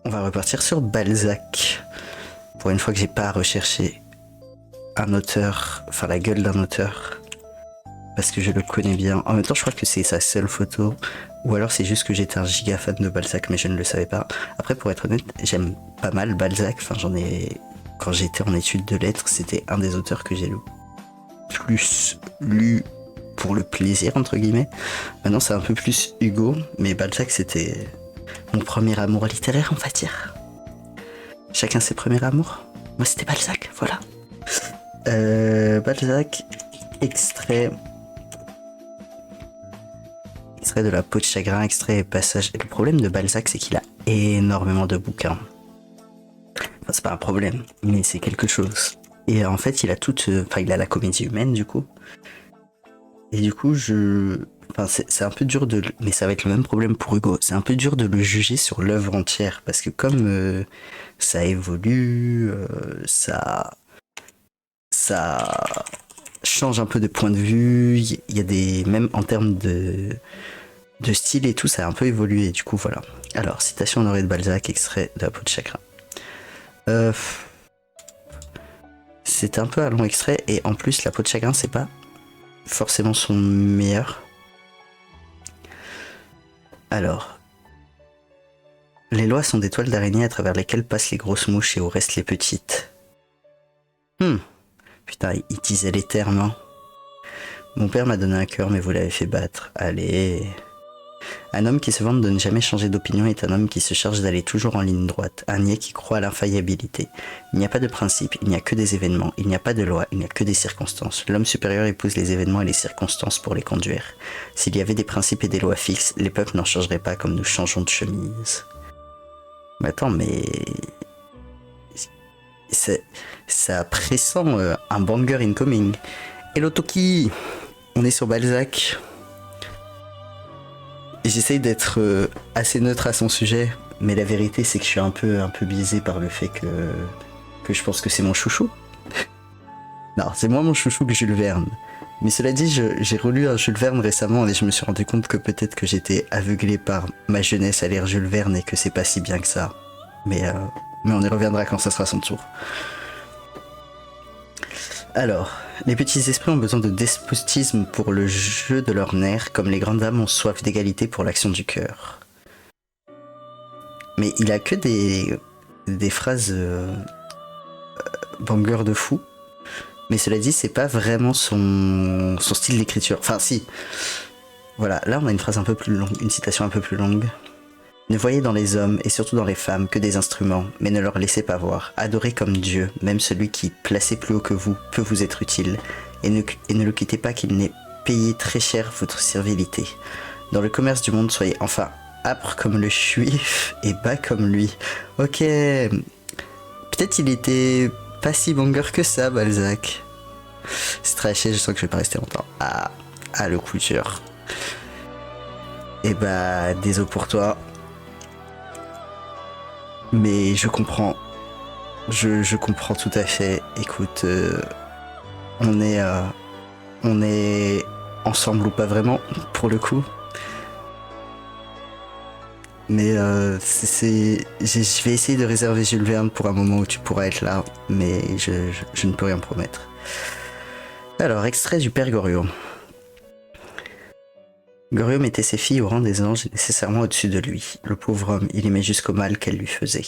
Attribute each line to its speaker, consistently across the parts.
Speaker 1: On va repartir sur Balzac. Pour une fois que j'ai pas à rechercher un auteur, enfin la gueule d'un auteur, parce que je le connais bien. En même temps, je crois que c'est sa seule photo, ou alors c'est juste que j'étais un giga fan de Balzac, mais je ne le savais pas. Après, pour être honnête, j'aime pas mal Balzac. Enfin, quand j'étais en études de lettres, c'était un des auteurs que j'ai le plus lu pour le plaisir, entre guillemets. Maintenant, c'est un peu plus Hugo, mais Balzac, c'était mon premier amour littéraire, on va dire. Chacun ses premiers amours. Moi, c'était Balzac, voilà. Balzac, extrait de La peau de chagrin, extrait et passage. Et le problème de Balzac, c'est qu'il a énormément de bouquins. Enfin, c'est pas un problème, mais c'est quelque chose. Et en fait, il a la comédie humaine, du coup. Et du coup, c'est un peu dur mais ça va être le même problème pour Hugo. C'est un peu dur de le juger sur l'œuvre entière, parce que comme ça évolue, ça change un peu de point de vue. Il y a même en termes de style et tout, ça a un peu évolué. Du coup, voilà. Alors, citation honorée de Balzac, extrait de La peau de chagrin. C'est un peu un long extrait, et en plus, La peau de chagrin, c'est pas forcément son meilleur. Alors, les lois sont des toiles d'araignée à travers lesquelles passent les grosses mouches et où restent les petites. Putain, il disait les termes, hein. Mon père m'a donné un cœur, mais vous l'avez fait battre. Allez. Un homme qui se vante de ne jamais changer d'opinion est un homme qui se charge d'aller toujours en ligne droite, un niais qui croit à l'infaillibilité. Il n'y a pas de principe, il n'y a que des événements, il n'y a pas de loi, il n'y a que des circonstances. L'homme supérieur épouse les événements et les circonstances pour les conduire. S'il y avait des principes et des lois fixes, les peuples n'en changeraient pas comme nous changeons de chemise. Mais attends, mais... ça pressent un banger incoming. Hello Toki, on est sur Balzac. J'essaye d'être assez neutre à son sujet, mais la vérité c'est que je suis un peu biaisé par le fait que je pense que c'est mon chouchou. Non, c'est moins mon chouchou que Jules Verne. Mais cela dit, j'ai relu un Jules Verne récemment et je me suis rendu compte que peut-être que j'étais aveuglé par ma jeunesse à lire Jules Verne et que c'est pas si bien que ça. Mais on y reviendra quand ça sera son tour. Alors, les petits esprits ont besoin de despotisme pour le jeu de leurs nerfs, comme les grandes âmes ont soif d'égalité pour l'action du cœur. Mais il a que des phrases banger de fou. Mais cela dit, c'est pas vraiment son style d'écriture. Enfin, si. Voilà, là on a une phrase un peu plus longue, une citation un peu plus longue. Ne voyez dans les hommes, et surtout dans les femmes, que des instruments, mais ne leur laissez pas voir. Adorez comme Dieu, même celui qui, placé plus haut que vous, peut vous être utile, et ne le quittez pas qu'il n'ait payé très cher votre servilité. Dans le commerce du monde, soyez enfin âpre comme le juif, et bas comme lui. Ok, peut-être il était pas si banger que ça, Balzac. C'est traché, je sens que je vais pas rester longtemps. Ah, le coup dur. Et bah, désolé pour toi. Mais je comprends. Je comprends tout à fait. Écoute, on est ensemble ou pas vraiment, pour le coup. Mais je vais essayer de réserver Jules Verne pour un moment où tu pourras être là, mais je ne peux rien promettre. Alors, extrait du Père Goriot. Goriot mettait ses filles au rang des anges et nécessairement au-dessus de lui. Le pauvre homme, il aimait jusqu'au mal qu'elle lui faisait.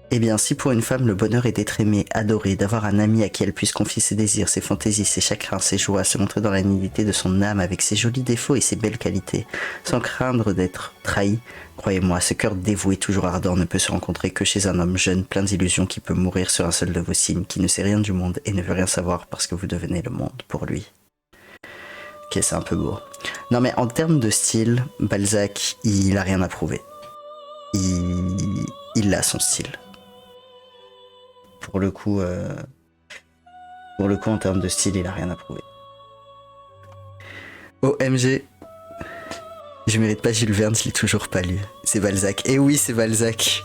Speaker 1: Eh bien, si pour une femme le bonheur est d'être aimée, adorée, d'avoir un ami à qui elle puisse confier ses désirs, ses fantaisies, ses chagrins, ses joies, se montrer dans la nudité de son âme avec ses jolis défauts et ses belles qualités, sans craindre d'être trahi, croyez-moi, ce cœur dévoué toujours ardent ne peut se rencontrer que chez un homme jeune, plein d'illusions, qui peut mourir sur un seul de vos signes, qui ne sait rien du monde et ne veut rien savoir parce que vous devenez le monde pour lui. Ok, c'est un peu beau. Non mais en termes de style, Balzac, il a rien à prouver. Il a son style. Pour le coup, en termes de style, il a rien à prouver. OMG. Je mérite pas Jules Verne, je l'ai toujours pas lu. C'est Balzac. Et oui, c'est Balzac.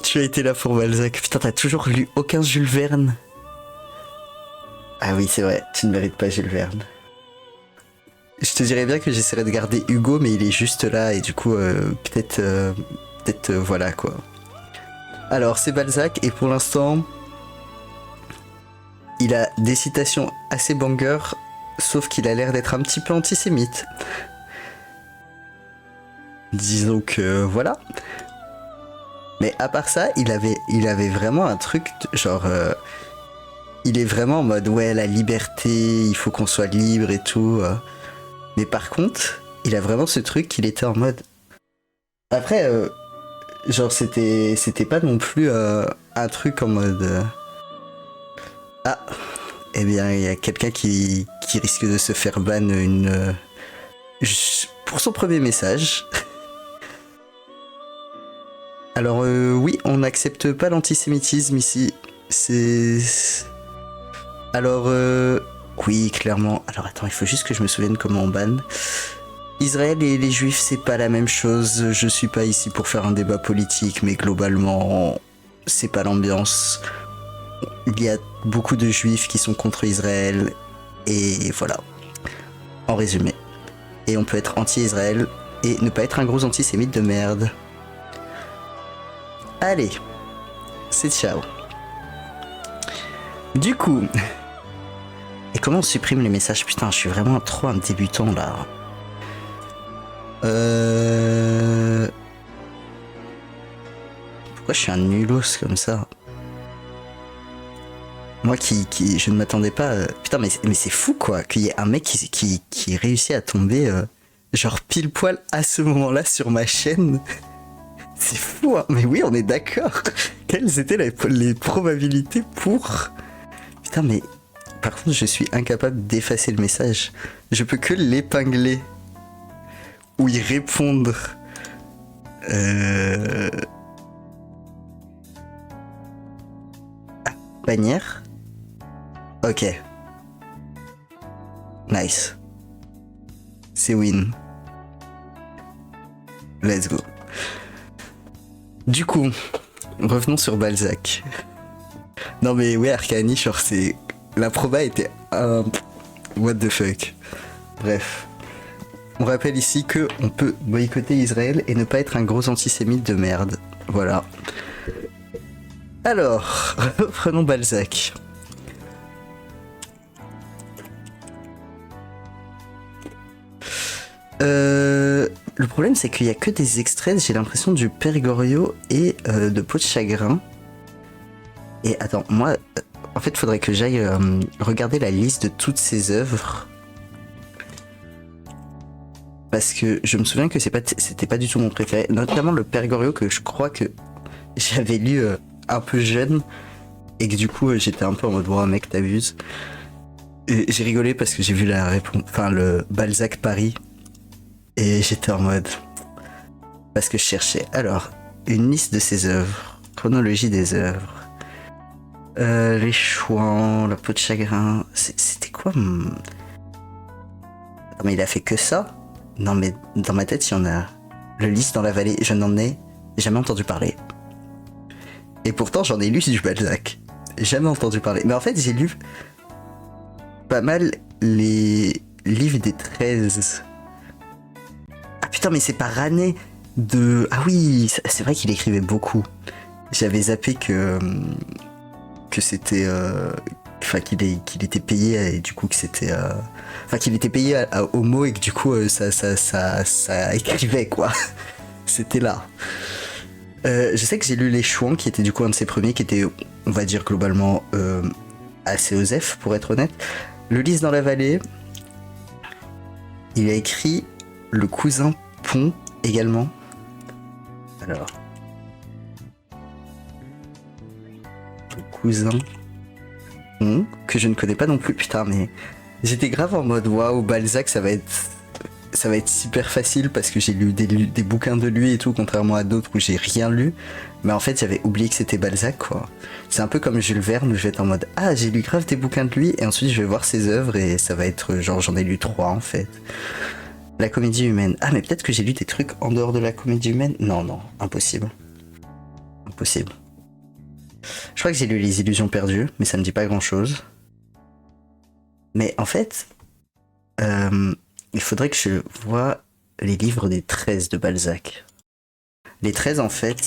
Speaker 1: Tu as été là pour Balzac. Putain, t'as toujours lu aucun Jules Verne? Ah oui, c'est vrai, tu ne mérites pas Jules Verne. Je te dirais bien que j'essaierai de garder Hugo, mais il est juste là et du coup, peut-être, voilà quoi. Alors, c'est Balzac et pour l'instant, il a des citations assez banger, sauf qu'il a l'air d'être un petit peu antisémite. Disons que voilà. Mais à part ça, il avait vraiment un truc, genre, il est vraiment en mode ouais, la liberté, il faut qu'on soit libre et tout. Mais par contre, il a vraiment ce truc qu'il était en mode. Après, genre, c'était pas non plus un truc en mode. Ah, eh bien, il y a quelqu'un qui risque de se faire ban pour son premier message. Alors, oui, on n'accepte pas l'antisémitisme ici. C'est. Alors, oui, clairement. Alors, attends, il faut juste que je me souvienne comment on banne. Israël et les juifs, c'est pas la même chose. Je suis pas ici pour faire un débat politique, mais globalement, c'est pas l'ambiance. Il y a beaucoup de juifs qui sont contre Israël, et voilà. En résumé. Et on peut être anti-Israël et ne pas être un gros antisémite de merde. Allez, c'est ciao. Du coup. Et comment on supprime les messages? Putain, je suis vraiment trop un débutant là. Pourquoi je suis un nulos comme ça? Moi je ne m'attendais pas. Putain, mais c'est fou quoi, qu'il y ait un mec qui réussit à tomber genre pile poil à ce moment-là sur ma chaîne. C'est fou, hein. Mais oui, on est d'accord. Quelles étaient les probabilités pour... Putain, mais... Par contre, je suis incapable d'effacer le message. Je peux que l'épingler. Ou y répondre. Ah, bannière. Ok. Nice. C'est win. Let's go. Du coup, revenons sur Balzac. Non mais ouais, Arcani, genre c'est... La proba était... what the fuck. Bref. On rappelle ici que on peut boycotter Israël et ne pas être un gros antisémite de merde. Voilà. Alors, reprenons Balzac. Le problème c'est qu'il y a que des extraits, j'ai l'impression, du Père Goriot et de Peau de chagrin. Et attends, moi, en fait, faudrait que j'aille regarder la liste de toutes ses œuvres. Parce que je me souviens que c'était pas du tout mon préféré. Notamment le Père Goriot que je crois que j'avais lu un peu jeune. Et que du coup, j'étais un peu en mode, wow, mec, t'abuses. Et j'ai rigolé parce que j'ai vu la réponse, enfin, le Balzac Paris. Et j'étais en mode... Parce que je cherchais. Alors, une liste de ses œuvres. Chronologie des œuvres. Les Chouans, La Peau de chagrin. C'était quoi Non mais il a fait que ça? Non mais dans ma tête il y en a. Le Lys dans la vallée, je n'en ai jamais entendu parler. Et pourtant j'en ai lu du Balzac. Jamais entendu parler. Mais en fait j'ai lu pas mal les livres des 13. Ah putain mais c'est par année de... Ah oui, c'est vrai qu'il écrivait beaucoup. J'avais zappé que c'était... Enfin qu'il était payé et du coup que c'était... Enfin qu'il était payé au mot et que du coup ça écrivait quoi. C'était là. Je sais que j'ai lu Les Chouans qui était du coup un de ses premiers qui était, on va dire globalement assez osef pour être honnête. Le Lys dans la vallée. Il a écrit Le cousin Pont également. Alors... Le cousin Pont, que je ne connais pas non plus. Putain mais... J'étais grave en mode waouh, Balzac ça va être super facile parce que j'ai lu des bouquins de lui et tout, contrairement à d'autres où j'ai rien lu. Mais en fait j'avais oublié que c'était Balzac quoi. C'est un peu comme Jules Verne où je vais être en mode ah j'ai lu grave des bouquins de lui et ensuite je vais voir ses œuvres et ça va être genre j'en ai lu 3 en fait. La comédie humaine. Ah mais peut-être que j'ai lu des trucs en dehors de la comédie humaine. Non, impossible. Impossible. Je crois que j'ai lu Les Illusions perdues, mais ça me dit pas grand chose. Mais en fait, il faudrait que je vois les livres des 13 de Balzac. Les 13, en fait,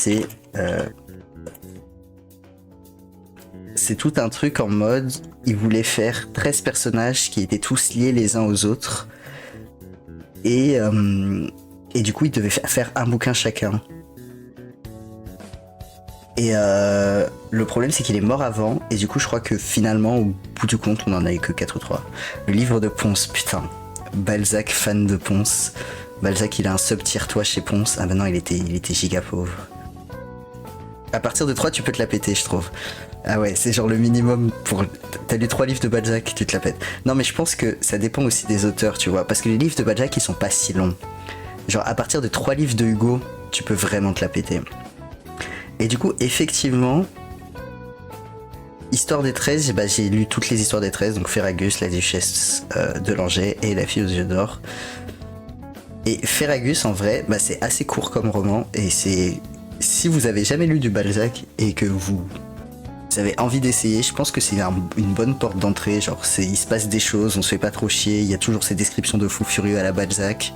Speaker 1: c'est tout un truc en mode, il voulait faire 13 personnages qui étaient tous liés les uns aux autres. Et du coup, il devait faire un bouquin chacun. Et le problème, c'est qu'il est mort avant. Et du coup, je crois que finalement, au bout du compte, on en a eu que 4 ou 3. Le livre de Ponce, putain. Balzac, fan de Ponce. Balzac, il a un sub-tier-toi chez Ponce. Ah bah non, il était giga pauvre. À partir de 3, tu peux te la péter, je trouve. Ah ouais, c'est genre le minimum pour... T'as lu 3 livres de Balzac, tu te la pètes. Non, mais je pense que ça dépend aussi des auteurs, tu vois. Parce que les livres de Balzac, ils sont pas si longs. Genre, à partir de 3 livres de Hugo, tu peux vraiment te la péter. Et du coup, effectivement, Histoire des 13, bah, j'ai lu toutes les histoires des 13, donc Ferragus, la duchesse de Langeais et la fille aux yeux d'or. Et Ferragus, en vrai, bah, c'est assez court comme roman, et c'est... Si vous avez jamais lu du Balzac et que vous avez envie d'essayer, je pense que c'est une bonne porte d'entrée. Genre, il se passe des choses, on se fait pas trop chier, il y a toujours ces descriptions de fous furieux à la Balzac.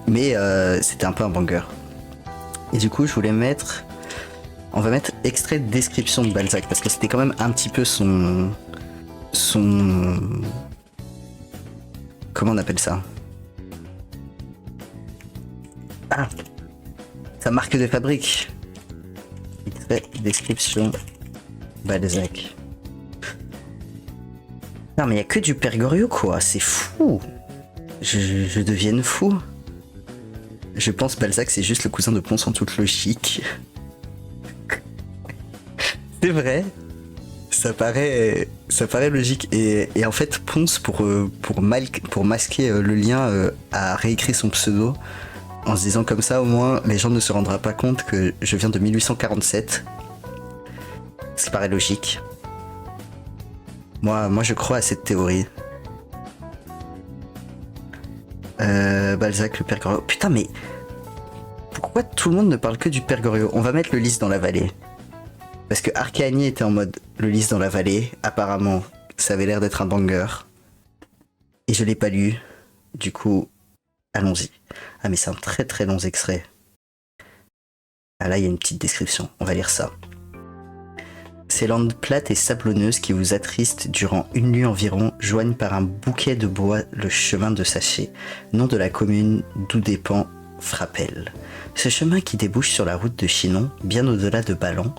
Speaker 1: Mais c'était un peu un banger. Et du coup, je voulais mettre... On va mettre extrait de description de Balzac, parce que c'était quand même un petit peu son... Comment on appelle ça? Ah, sa marque de fabrique. Extrait, description, Balzac. Non mais il y a que du Père Goriot quoi, c'est fou. Je devienne fou. Je pense Balzac c'est juste le cousin de Ponce en toute logique. C'est vrai. Ça paraît logique. Et en fait Ponce pour masquer le lien a réécrit son pseudo en se disant comme ça au moins les gens ne se rendront pas compte que je viens de 1847. Ça paraît logique. Moi je crois à cette théorie. Balzac, le Père Goriot. Putain mais... Pourquoi tout le monde ne parle que du Père Goriot? On va mettre le Lys dans la vallée. Parce que Arcani était en mode le Lys dans la vallée. Apparemment, ça avait l'air d'être un banger. Et je l'ai pas lu. Du coup, allons-y. Ah mais c'est un très très long extrait. Ah là, il y a une petite description. On va lire ça. Ces landes plates et sablonneuses qui vous attristent durant une nuit environ joignent par un bouquet de bois le chemin de Saché, nom de la commune d'où dépend Frappel. Ce chemin qui débouche sur la route de Chinon, bien au-delà de Ballon,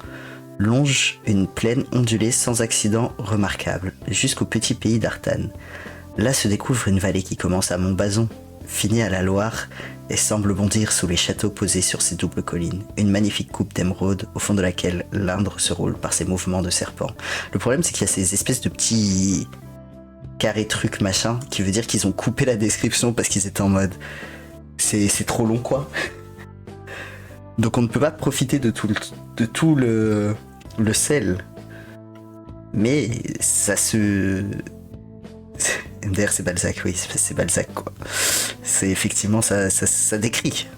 Speaker 1: longe une plaine ondulée sans accident remarquable, jusqu'au petit pays d'Artane. Là se découvre une vallée qui commence à Montbazon, finit à la Loire et semble bondir sous les châteaux posés sur ces doubles collines, une magnifique coupe d'émeraude au fond de laquelle l'Indre se roule par ses mouvements de serpent. Le problème c'est qu'il y a ces espèces de petits carrés trucs machin, qui veut dire qu'ils ont coupé la description parce qu'ils étaient en mode c'est trop long quoi. Donc on ne peut pas profiter de tout le sel. Mais ça se... D'ailleurs c'est Balzac, oui, c'est Balzac quoi. C'est effectivement, ça décrit.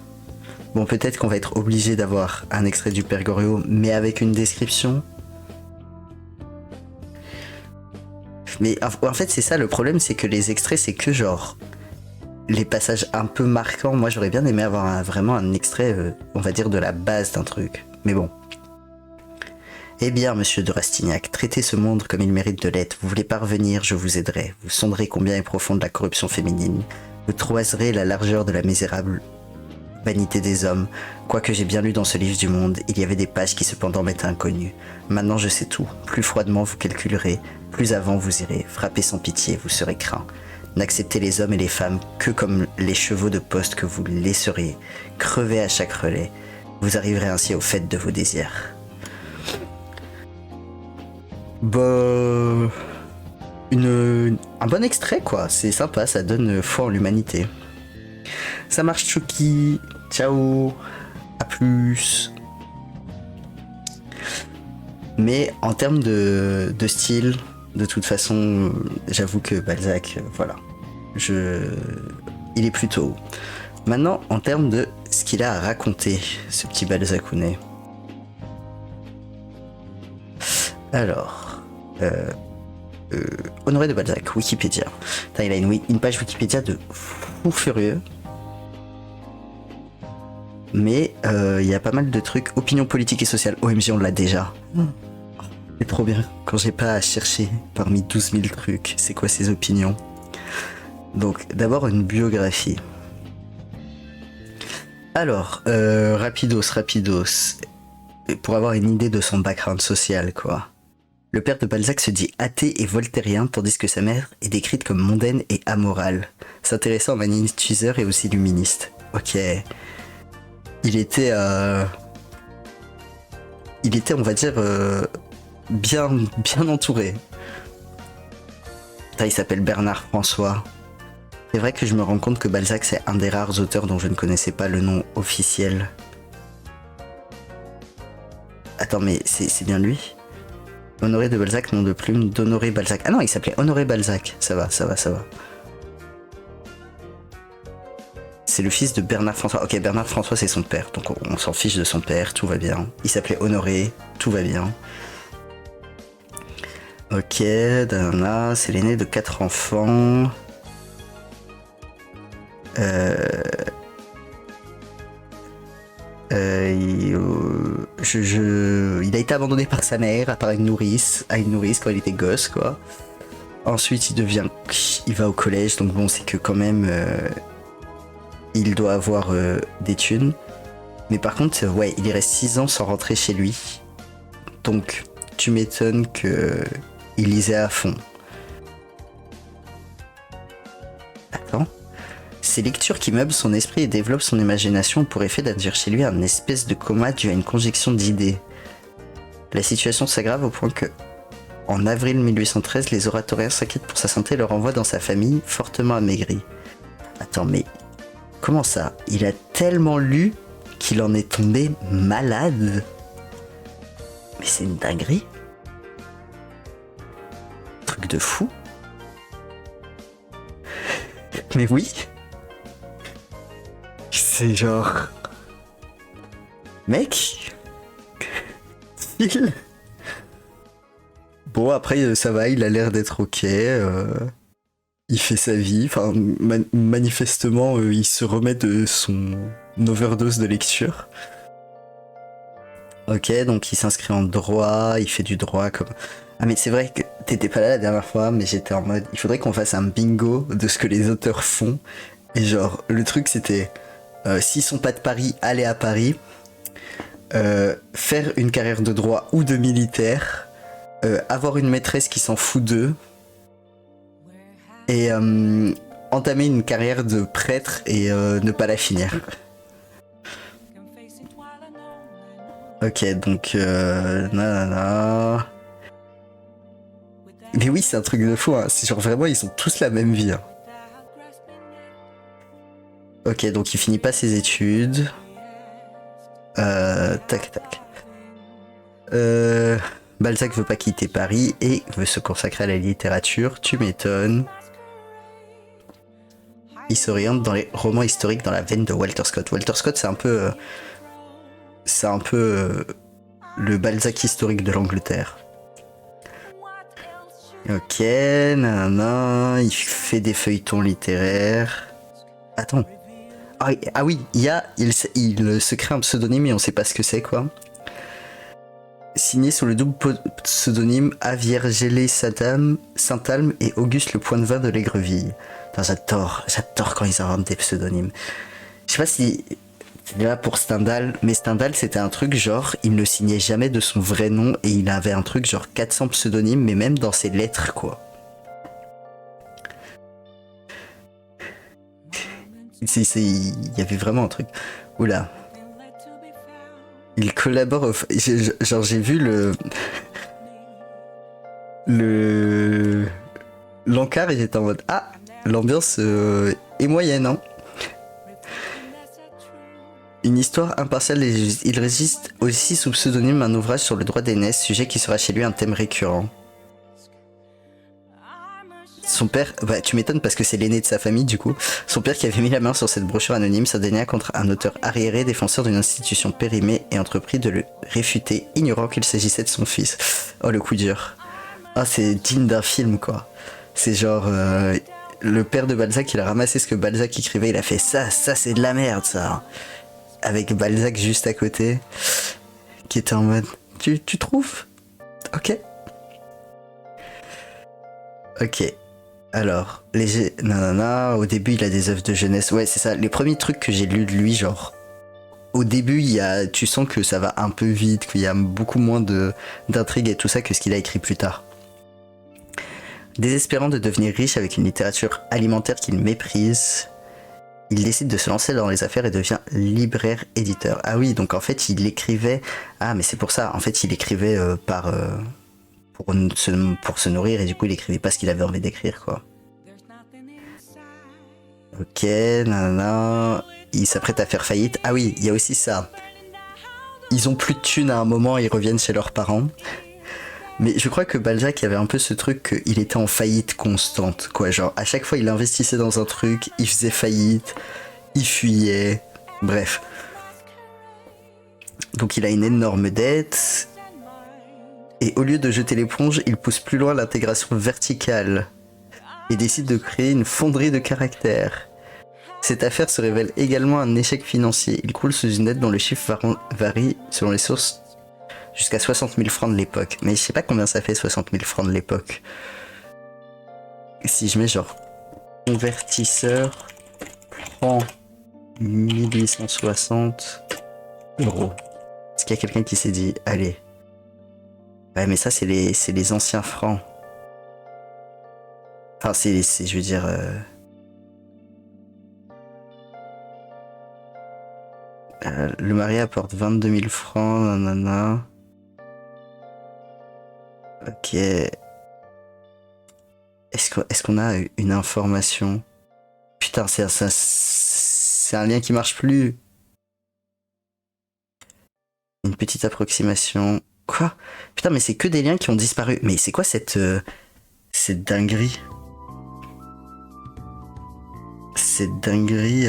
Speaker 1: Bon, peut-être qu'on va être obligé d'avoir un extrait du Père Goriot, mais avec une description. Mais en fait c'est ça le problème, c'est que les extraits c'est que genre... Les passages un peu marquants, moi j'aurais bien aimé avoir vraiment un extrait, on va dire de la base d'un truc. Mais bon. Eh bien, monsieur de Rastignac, traitez ce monde comme il mérite de l'être. Vous voulez parvenir, je vous aiderai. Vous sonderez combien est profonde la corruption féminine. Vous croiserez la largeur de la misérable vanité des hommes. Quoique j'ai bien lu dans ce livre du monde, il y avait des pages qui cependant m'étaient inconnues. Maintenant je sais tout. Plus froidement vous calculerez, plus avant vous irez. Frappez sans pitié, vous serez craint. N'acceptez les hommes et les femmes que comme les chevaux de poste que vous laisseriez. Crevez à chaque relais. Vous arriverez ainsi au fait de vos désirs. Bah... Un bon extrait quoi, c'est sympa, ça donne foi en l'humanité. Ça marche Chucky, ciao, à plus. Mais en termes de style, de toute façon, j'avoue que Balzac, voilà, il est plutôt haut. Maintenant, en termes de ce qu'il a à raconter, ce petit Balzacounet. Alors, Honoré de Balzac, Wikipédia. Putain, il a une page Wikipédia de fou furieux. Mais il y a pas mal de trucs. Opinion politique et sociale. OMG, on l'a déjà. C'est trop bien. Quand j'ai pas à chercher parmi 12 000 trucs, c'est quoi ces opinions? Donc, d'abord une biographie. Alors, rapidos. Pour avoir une idée de son background social, quoi. Le père de Balzac se dit athée et voltairien, tandis que sa mère est décrite comme mondaine et amorale, s'intéressant aux magnétiseurs et aux illuministes. Ok. Il était, on va dire, bien entouré. Putain, il s'appelle Bernard François. C'est vrai que je me rends compte que Balzac, c'est un des rares auteurs dont je ne connaissais pas le nom officiel. Attends, mais c'est bien lui? Honoré de Balzac, nom de plume d'Honoré Balzac. Ah non, il s'appelait Honoré Balzac. Ça va. C'est le fils de Bernard François. Ok, Bernard François, c'est son père. Donc on s'en fiche de son père, tout va bien. Il s'appelait Honoré, tout va bien. Ok, Dana, c'est l'aîné de 4 enfants. Il a été abandonné par sa mère, par une nourrice quand il était gosse, quoi. Ensuite, il va au collège, donc bon, c'est que quand même, il doit avoir des thunes. Mais par contre, ouais, il reste 6 ans sans rentrer chez lui. Donc, tu m'étonnes que il lisait à fond. Attends. Ces lectures qui meublent son esprit et développent son imagination ont pour effet d'induire chez lui un espèce de coma dû à une conjonction d'idées. La situation s'aggrave au point que, en avril 1813, les oratoriens s'inquiètent pour sa santé et le renvoient dans sa famille, fortement amaigrie. Attends, mais comment ça? Il a tellement lu qu'il en est tombé malade? Mais c'est une dinguerie. Truc de fou. Mais oui. C'est genre... Mec. Bon, après, ça va, il a l'air d'être ok. Il fait sa vie. Enfin, manifestement, il se remet de son overdose de lecture. Ok, donc il s'inscrit en droit, il fait du droit comme... Ah mais c'est vrai que t'étais pas là la dernière fois, mais j'étais en mode... Il faudrait qu'on fasse un bingo de ce que les auteurs font. Et genre, le truc c'était... s'ils sont pas de Paris, aller à Paris. Faire une carrière de droit ou de militaire. Avoir une maîtresse qui s'en fout d'eux. Et entamer une carrière de prêtre et ne pas la finir. Ok, donc... nanana... Mais oui, c'est un truc de fou, hein. C'est genre vraiment, ils ont tous la même vie. Hein. Ok, donc il finit pas ses études. Tac. Balzac veut pas quitter Paris et veut se consacrer à la littérature, tu m'étonnes. Il s'oriente dans les romans historiques dans la veine de Walter Scott. Walter Scott, c'est un peu... le Balzac historique de l'Angleterre. Ok, nanana, il fait des feuilletons littéraires. Attends. Ah oui, il se crée un pseudonyme et on sait pas ce que c'est, quoi. Signé sous le double pseudonyme Aviergélé Saint-Alme et Auguste le Point de Vin de l'Aigreville. J'adore quand ils inventent des pseudonymes. Je sais pas si c'est là pour Stendhal, mais Stendhal c'était un truc genre, il ne signait jamais de son vrai nom et il avait un truc genre 400 pseudonymes, mais même dans ses lettres, quoi. Il y avait vraiment un truc. Oula. Il collabore genre j'ai vu l'encart et j'étais en mode ah, l'ambiance est moyenne, hein. Une histoire impartiale, il résiste aussi sous pseudonyme un ouvrage sur le droit d'aînesse, sujet qui sera chez lui un thème récurrent. Son père, bah tu m'étonnes parce que c'est l'aîné de sa famille du coup, son père qui avait mis la main sur cette brochure anonyme s'indigna contre un auteur arriéré, défenseur d'une institution périmée et entreprit de le réfuter, ignorant qu'il s'agissait de son fils. Oh le coup dur. Ah c'est digne d'un film quoi. C'est genre, le père de Balzac, il a ramassé ce que Balzac écrivait, il a fait ça c'est de la merde ça. Avec Balzac juste à côté, qui était en mode, tu trouves? Ok. Ok. Alors, nanana, au début il a des œuvres de jeunesse. Ouais, c'est ça. Les premiers trucs que j'ai lus de lui, genre, au début, tu sens que ça va un peu vite, qu'il y a beaucoup moins d'intrigue et tout ça que ce qu'il a écrit plus tard. Désespérant de devenir riche avec une littérature alimentaire qu'il méprise, il décide de se lancer dans les affaires et devient libraire-éditeur. Ah oui, donc en fait, il écrivait... Ah, mais c'est pour ça. En fait, il écrivait pour se nourrir et du coup, il écrivait pas ce qu'il avait envie d'écrire, quoi. Ok, nanana... Il s'apprête à faire faillite. Ah oui, il y a aussi ça. Ils ont plus de thunes à un moment, ils reviennent chez leurs parents. Mais je crois que Balzac avait un peu ce truc qu'il était en faillite constante, quoi. Genre, à chaque fois, il investissait dans un truc, il faisait faillite, il fuyait, bref. Donc il a une énorme dette. Et au lieu de jeter l'éponge, il pousse plus loin l'intégration verticale. Et décide de créer une fonderie de caractère. Cette affaire se révèle également un échec financier. Il coule sous une dette dont le chiffre varie selon les sources jusqu'à 60 000 francs de l'époque. Mais je sais pas combien ça fait 60 000 francs de l'époque. Si je mets genre convertisseur prend 1860 euros. Est-ce qu'il y a quelqu'un qui s'est dit allez. Ouais mais ça c'est les anciens francs. Enfin je veux dire... le mari apporte 22 000 francs, nanana. Ok. Est-ce qu'on a une information? Putain, c'est un lien qui marche plus. Une petite approximation. Quoi? Putain, mais c'est que des liens qui ont disparu. Mais c'est quoi cette dinguerie? Cette dinguerie...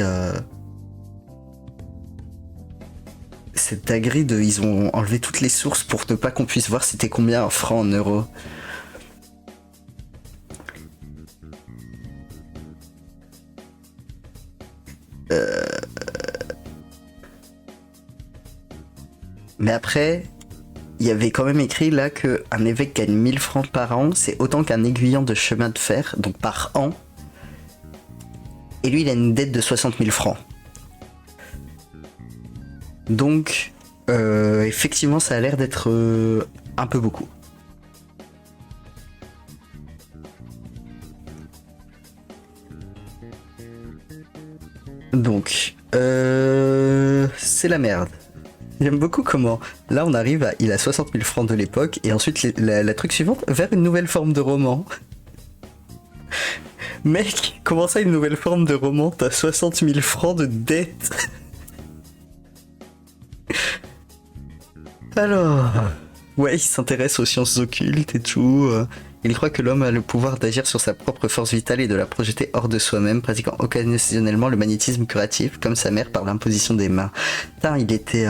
Speaker 1: Cette dinguerie de... Ils ont enlevé toutes les sources pour ne pas qu'on puisse voir c'était combien un franc en euros. Mais après, il y avait quand même écrit là qu'un évêque gagne 1000 francs par an, c'est autant qu'un aiguillon de chemin de fer, donc par an. Et lui, il a une dette de 60 000 francs. Donc, effectivement, ça a l'air d'être un peu beaucoup. Donc, c'est la merde. J'aime beaucoup comment, là on arrive à, il a 60 000 francs de l'époque, et ensuite la truc suivante, vers une nouvelle forme de roman. Mec, comment ça une nouvelle forme de roman? T'as 60 000 francs de dette. Alors... Ouais, il s'intéresse aux sciences occultes et tout. Il croit que l'homme a le pouvoir d'agir sur sa propre force vitale et de la projeter hors de soi-même, pratiquant occasionnellement le magnétisme curatif, comme sa mère par l'imposition des mains. Putain, il était...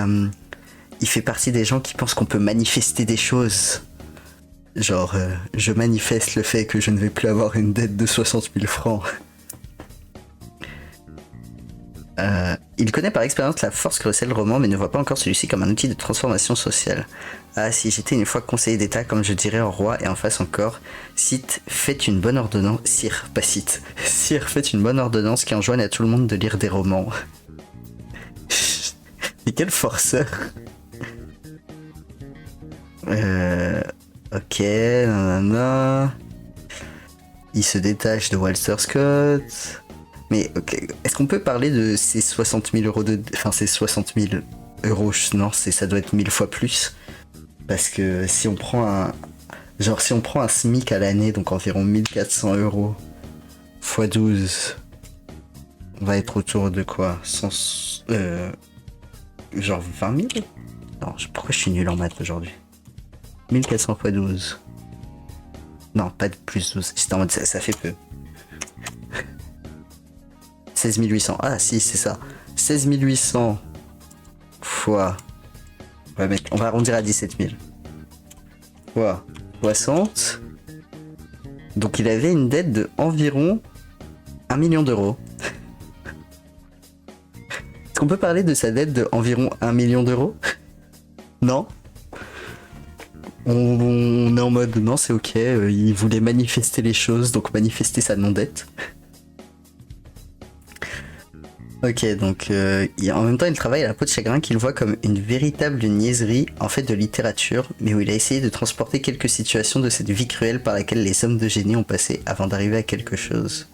Speaker 1: il fait partie des gens qui pensent qu'on peut manifester des choses. Genre, je manifeste le fait que je ne vais plus avoir une dette de 60 000 francs. Il connaît par expérience la force que recèle le roman, mais ne voit pas encore celui-ci comme un outil de transformation sociale. Ah, si j'étais une fois conseiller d'État, comme je dirais au roi, et en face encore, cite, faites une bonne ordonnance, sire, pas cite, sire, faites une bonne ordonnance qui enjoigne à tout le monde de lire des romans. Mais quel forceur. Ok, nanana. Il se détache de Walter Scott. Mais okay, est-ce qu'on peut parler de ces 60 000 euros de... Enfin, ces 60 000 euros, non, ça doit être 1000 fois plus. Parce que si on prend un... Genre, si on prend un SMIC à l'année, donc environ 1400 euros, x 12, on va être autour de quoi? Genre 20 000? Non, pourquoi je suis nul en maths aujourd'hui? 1400 x 12. Non, pas de plus 12. J'étais en mode, ça fait peu. 16 800. Ah si, c'est ça. 16 800 fois... on va arrondir à 17 000. Fois 60. Donc il avait une dette de environ 1 million d'euros. Est-ce qu'on peut parler de sa dette de environ 1 million d'euros? Non? On est en mode non, c'est ok, il voulait manifester les choses, donc manifester sa non-dette. Ok, donc en même temps il travaille à la peau de chagrin qu'il voit comme une véritable niaiserie en fait de littérature, mais où il a essayé de transporter quelques situations de cette vie cruelle par laquelle les hommes de génie ont passé avant d'arriver à quelque chose.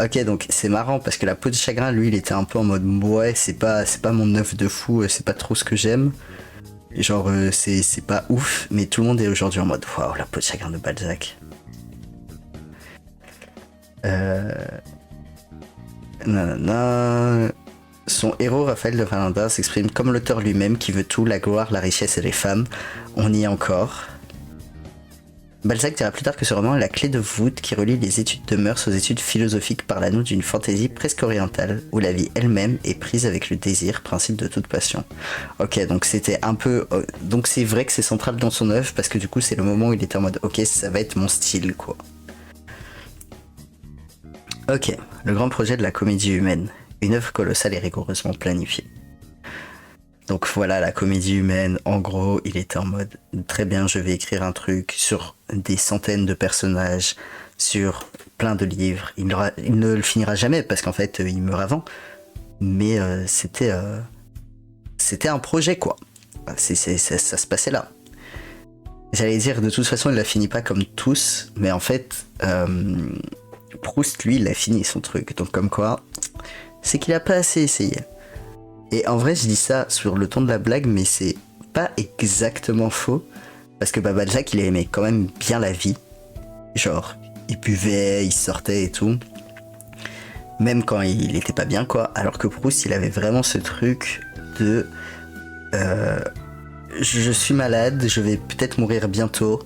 Speaker 1: Ok, donc c'est marrant parce que la peau de chagrin, lui, il était un peu en mode ouais, c'est pas mon œuf de fou, c'est pas trop ce que j'aime. Genre c'est pas ouf, mais tout le monde est aujourd'hui en mode waouh, la peau de chagrin de Balzac. Nanana. Son héros Raphaël de Valentin s'exprime comme l'auteur lui-même qui veut tout, la gloire, la richesse et les femmes. On y est encore. Balzac dira plus tard que ce roman est la clé de voûte qui relie les études de mœurs aux études philosophiques par l'anneau d'une fantaisie presque orientale, où la vie elle-même est prise avec le désir, principe de toute passion. Ok, donc c'était un peu... donc c'est vrai que c'est central dans son œuvre, parce que du coup c'est le moment où il était en mode ok, ça va être mon style, quoi. Ok, le grand projet de la comédie humaine. Une œuvre colossale et rigoureusement planifiée. Donc voilà, la comédie humaine, en gros, il était en mode très bien, je vais écrire un truc sur des centaines de personnages, sur plein de livres. Il ne le finira jamais parce qu'en fait, il meurt avant. Mais c'était un projet, quoi. Ça se passait là. J'allais dire, de toute façon, il la finit pas comme tous, mais en fait, Proust, lui, il a fini son truc. Donc comme quoi, c'est qu'il a pas assez essayé. Et en vrai, je dis ça sur le ton de la blague, mais c'est pas exactement faux. Parce que Balzac, il aimait quand même bien la vie. Genre, il buvait, il sortait et tout. Même quand il était pas bien, quoi. Alors que Proust, il avait vraiment ce truc de... je suis malade, je vais peut-être mourir bientôt.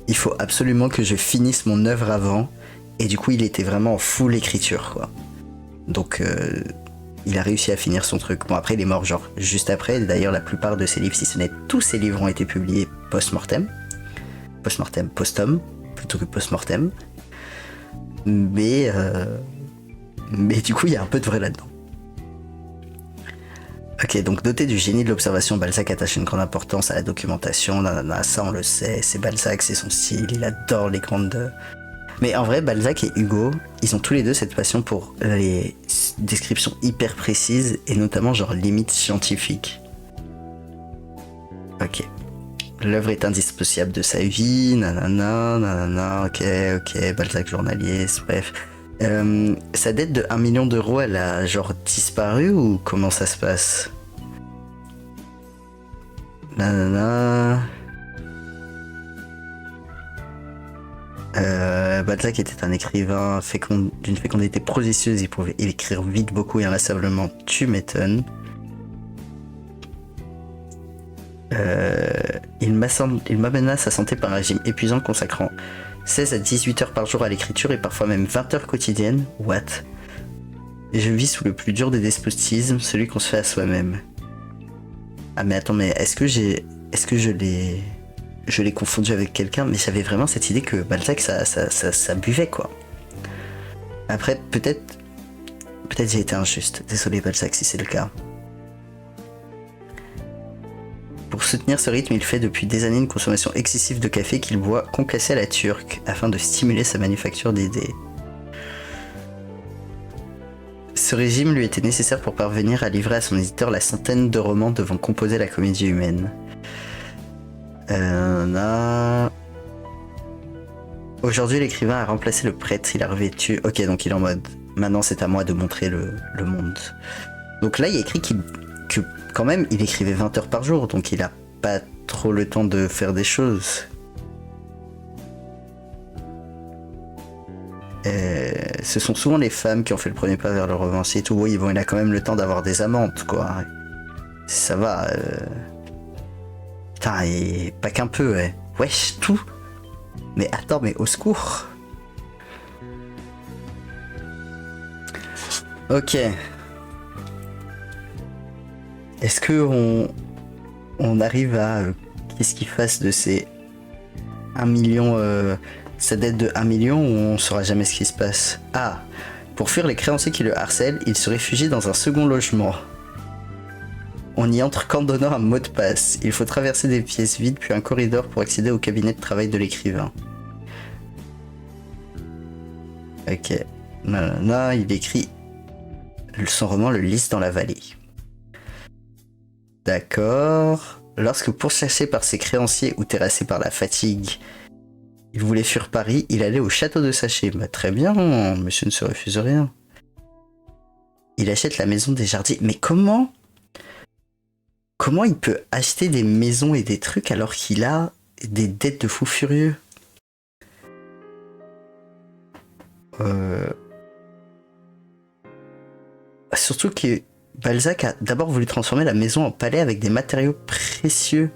Speaker 1: Il faut absolument que je finisse mon œuvre avant. Et du coup, il était vraiment en full écriture, quoi. Donc... il a réussi à finir son truc. Bon, après, il est mort genre juste après. D'ailleurs, la plupart de ses livres, si ce n'est tous ses livres, ont été publiés post-mortem. Post-mortem, post-homme, plutôt que post-mortem. Mais du coup, il y a un peu de vrai là-dedans. Ok, donc doté du génie de l'observation, Balzac attache une grande importance à la documentation. Nanana, ça, on le sait. C'est Balzac, c'est son style. Il adore les grandes... Mais en vrai, Balzac et Hugo, ils ont tous les deux cette passion pour les descriptions hyper précises et notamment genre limite scientifiques. Ok. L'œuvre est indissociable de sa vie, nanana, ok, Balzac journaliste, bref. Sa dette de 1 million d'euros, elle a genre disparu ou comment ça se passe? Nanana... Balzac était un écrivain d'une fécondité prodigieuse, il pouvait écrire vite, beaucoup et inlassablement, tu m'étonnes. Il m'amena sa santé par un régime épuisant consacrant 16 à 18 heures par jour à l'écriture et parfois même 20 heures quotidiennes. What? Et je vis sous le plus dur des despotismes, celui qu'on se fait à soi-même. Ah mais attends, mais est-ce que je l'ai confondu avec quelqu'un, mais j'avais vraiment cette idée que Balzac, ça buvait, quoi. Après, peut-être j'ai été injuste. Désolé, Balzac, si c'est le cas. Pour soutenir ce rythme, il fait depuis des années une consommation excessive de café qu'il boit concassé à la turque, afin de stimuler sa manufacture d'idées. Ce régime lui était nécessaire pour parvenir à livrer à son éditeur la centaine de romans devant composer la comédie humaine. Aujourd'hui, l'écrivain a remplacé le prêtre, il a revêtu... Ok, donc il est en mode... Maintenant, c'est à moi de montrer le monde. Donc là, il y a écrit que quand même, il écrivait 20 heures par jour, donc il a pas trop le temps de faire des choses. Ce sont souvent les femmes qui ont fait le premier pas vers le romancier et tout. Oui, bon, il a quand même le temps d'avoir des amantes, quoi. Ça va... Putain, et pas qu'un peu, ouais. Wesh, tout. Mais attends, mais au secours. Ok. Est-ce que on arrive à... qu'est-ce qu'il fasse de ces 1 million... sa dette de 1 million ou on saura jamais ce qui se passe? Ah, Pour fuir les créanciers qui le harcèlent, il se réfugie dans un second logement. On y entre qu'en donnant un mot de passe. Il faut traverser des pièces vides puis un corridor pour accéder au cabinet de travail de l'écrivain. Ok. Nanana, il écrit son roman Le Lys dans la vallée. D'accord. Lorsque pourchassé par ses créanciers ou terrassé par la fatigue, il voulait fuir Paris, il allait au château de Saché. Bah, très bien, monsieur ne se refuse rien. Il achète la maison des Jardiers. Mais comment il peut acheter des maisons et des trucs alors qu'il a des dettes de fou furieux? Surtout que Balzac a d'abord voulu transformer la maison en palais avec des matériaux précieux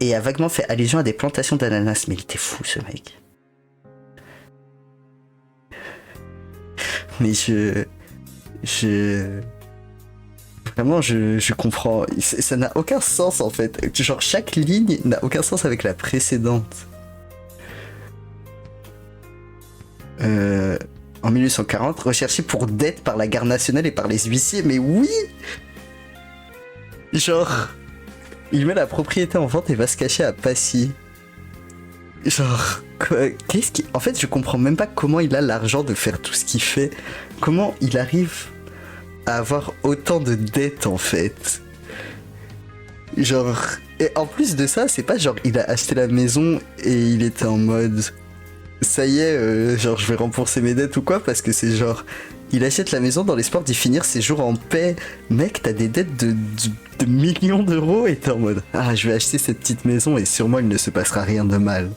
Speaker 1: et a vaguement fait allusion à des plantations d'ananas. Mais il était fou, ce mec. Mais vraiment, je comprends. Ça n'a aucun sens, en fait. Genre, chaque ligne n'a aucun sens avec la précédente. En 1840, recherché pour dette par la garde nationale et par les huissiers. Mais oui! Genre, il met la propriété en vente et va se cacher à Passy. Genre, quoi, qu'est-ce qui... En fait, je comprends même pas comment il a l'argent de faire tout ce qu'il fait. Comment il arrive à avoir autant de dettes, en fait. Genre... Et en plus de ça, c'est pas genre, il a acheté la maison et il était en mode... Ça y est, genre, je vais rembourser mes dettes ou quoi, parce que c'est genre... Il achète la maison dans l'espoir d'y finir ses jours en paix. Mec, t'as des dettes de millions d'euros et t'es en mode... Ah, je vais acheter cette petite maison et sûrement il ne se passera rien de mal.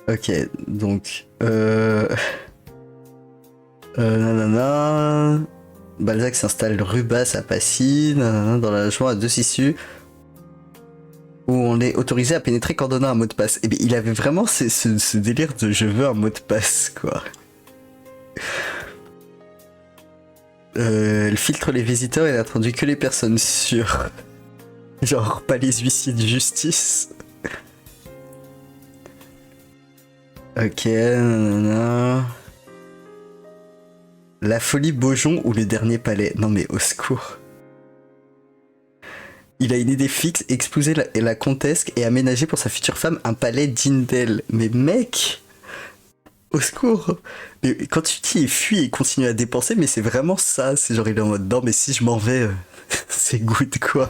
Speaker 1: Ok, donc... nanana... Balzac s'installe rue Basse à Passy, nanana, dans la logement à 2 issues, où on est autorisé à pénétrer qu'en donnant un mot de passe. Et bien, il avait vraiment ce délire de je veux un mot de passe, quoi. Elle filtre les visiteurs et n'introduit que les personnes sûres. Genre, pas les huissiers de justice. Ok, nanana... La folie Beaujon ou le dernier palais. Non mais au secours. Il a une idée fixe, exploser la comtesse et aménager pour sa future femme un palais digne d'elle. Mais mec, au secours. Mais quand tu dis il fuit et continue à dépenser, mais c'est vraiment ça. C'est genre il est en mode non mais si je m'en vais, c'est good quoi.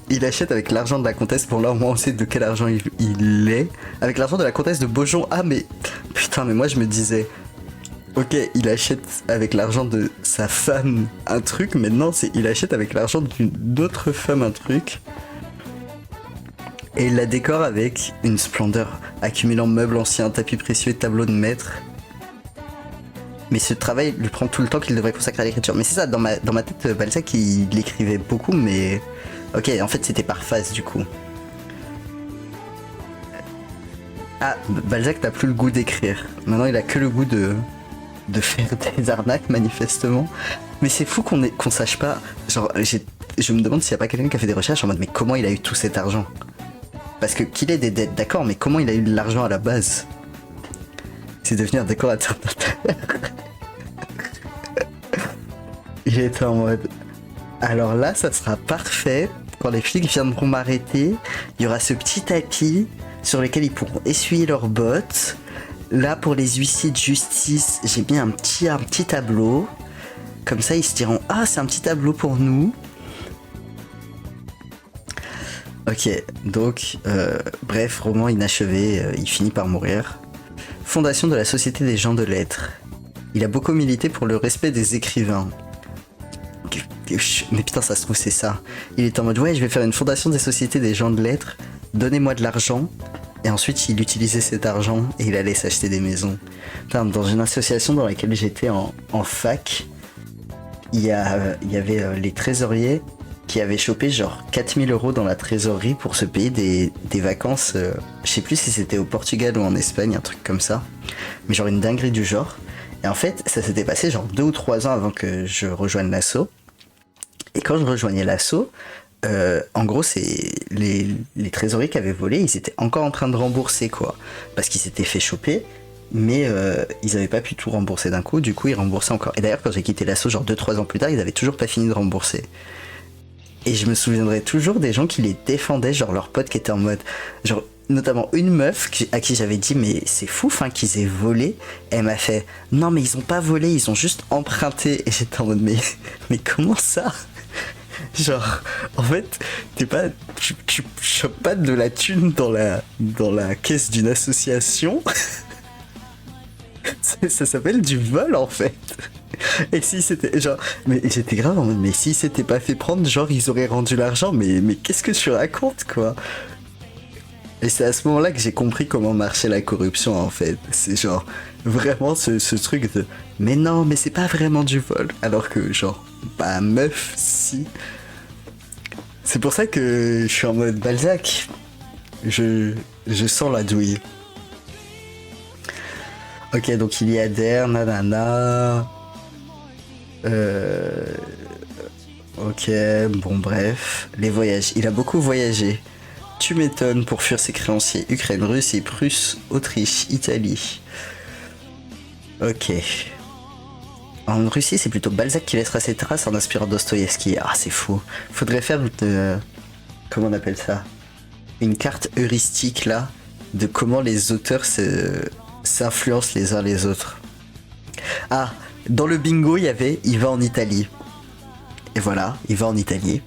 Speaker 1: Il achète avec l'argent de la comtesse. Bon là au moins on sait de quel argent il est. Avec l'argent de la comtesse de Beaujon. Ah mais putain mais moi je me disais... Ok, il achète avec l'argent de sa femme un truc, mais non, il achète avec l'argent d'une autre femme un truc. Et il la décore avec une splendeur, accumulant meubles anciens, tapis précieux et tableaux de maître. Mais ce travail lui prend tout le temps qu'il devrait consacrer à l'écriture. Mais c'est ça, dans ma tête, Balzac, il écrivait beaucoup, mais... Ok, en fait, c'était par phase, du coup. Ah, Balzac n'a plus le goût d'écrire. Maintenant, il a que le goût de faire des arnaques manifestement. Mais c'est fou qu'on sache pas. Genre, je me demande s'il y a pas quelqu'un qui a fait des recherches en mode mais comment il a eu tout cet argent? Parce que qu'il ait des dettes, d'accord, mais comment il a eu de l'argent à la base? C'est devenu un décorateur d'intérieur. Il était en mode alors là ça sera parfait. Quand les flics viendront m'arrêter, il y aura ce petit tapis sur lequel ils pourront essuyer leurs bottes. Là, pour les huissiers de justice, j'ai mis un petit tableau. Comme ça, ils se diront « Ah, c'est un petit tableau pour nous. » Ok, donc, bref, roman inachevé, il finit par mourir. Fondation de la Société des gens de lettres. Il a beaucoup milité pour le respect des écrivains. Mais putain, ça se trouve, c'est ça. Il est en mode « Ouais, je vais faire une fondation des sociétés des gens de lettres. Donnez-moi de l'argent. » Et ensuite, il utilisait cet argent et il allait s'acheter des maisons. Putain, dans une association dans laquelle j'étais en fac, il y avait les trésoriers qui avaient chopé genre 4000 € dans la trésorerie pour se payer des vacances. Je sais plus si c'était au Portugal ou en Espagne, un truc comme ça. Mais genre une dinguerie du genre. Et en fait, ça s'était passé genre 2 ou 3 ans avant que je rejoigne l'asso. Et quand je rejoignais l'asso, en gros, c'est les trésoriers qui avaient volé, ils étaient encore en train de rembourser, quoi. Parce qu'ils s'étaient fait choper, mais ils avaient pas pu tout rembourser d'un coup, du coup, ils remboursaient encore. Et d'ailleurs, quand j'ai quitté l'assaut, genre 2-3 ans plus tard, ils avaient toujours pas fini de rembourser. Et je me souviendrai toujours des gens qui les défendaient, genre leurs potes qui étaient en mode. Genre, notamment une meuf à qui j'avais dit, mais c'est fou, enfin, qu'ils aient volé. Elle m'a fait, non, mais ils ont pas volé, ils ont juste emprunté. Et j'étais en mode, mais comment ça? Genre, en fait, tu chopes pas de la thune dans la caisse d'une association. Ça s'appelle du vol, en fait. Et si c'était genre, mais j'étais grave en mode, mais si c'était pas fait prendre, genre ils auraient rendu l'argent, mais qu'est-ce que tu racontes, quoi? Et c'est à ce moment-là que j'ai compris comment marchait la corruption, en fait. C'est genre vraiment ce truc de, mais non, mais c'est pas vraiment du vol, alors que genre, bah meuf, si. C'est pour ça que je suis en mode Balzac. Je sens la douille. Ok, donc il y adhère, nanana. Ok, bon bref. Les voyages. Il a beaucoup voyagé. Tu m'étonnes pour fuir ses créanciers. Ukraine, Russie, Prusse, Autriche, Italie. Ok. En Russie, c'est plutôt Balzac qui laissera ses traces en inspirant Dostoïevski. Ah, c'est fou. Faudrait faire comment on appelle ça? Une carte heuristique là de comment les auteurs s'influencent les uns les autres. Ah, dans le bingo, il y avait il va en Italie. Et voilà, il va en Italie.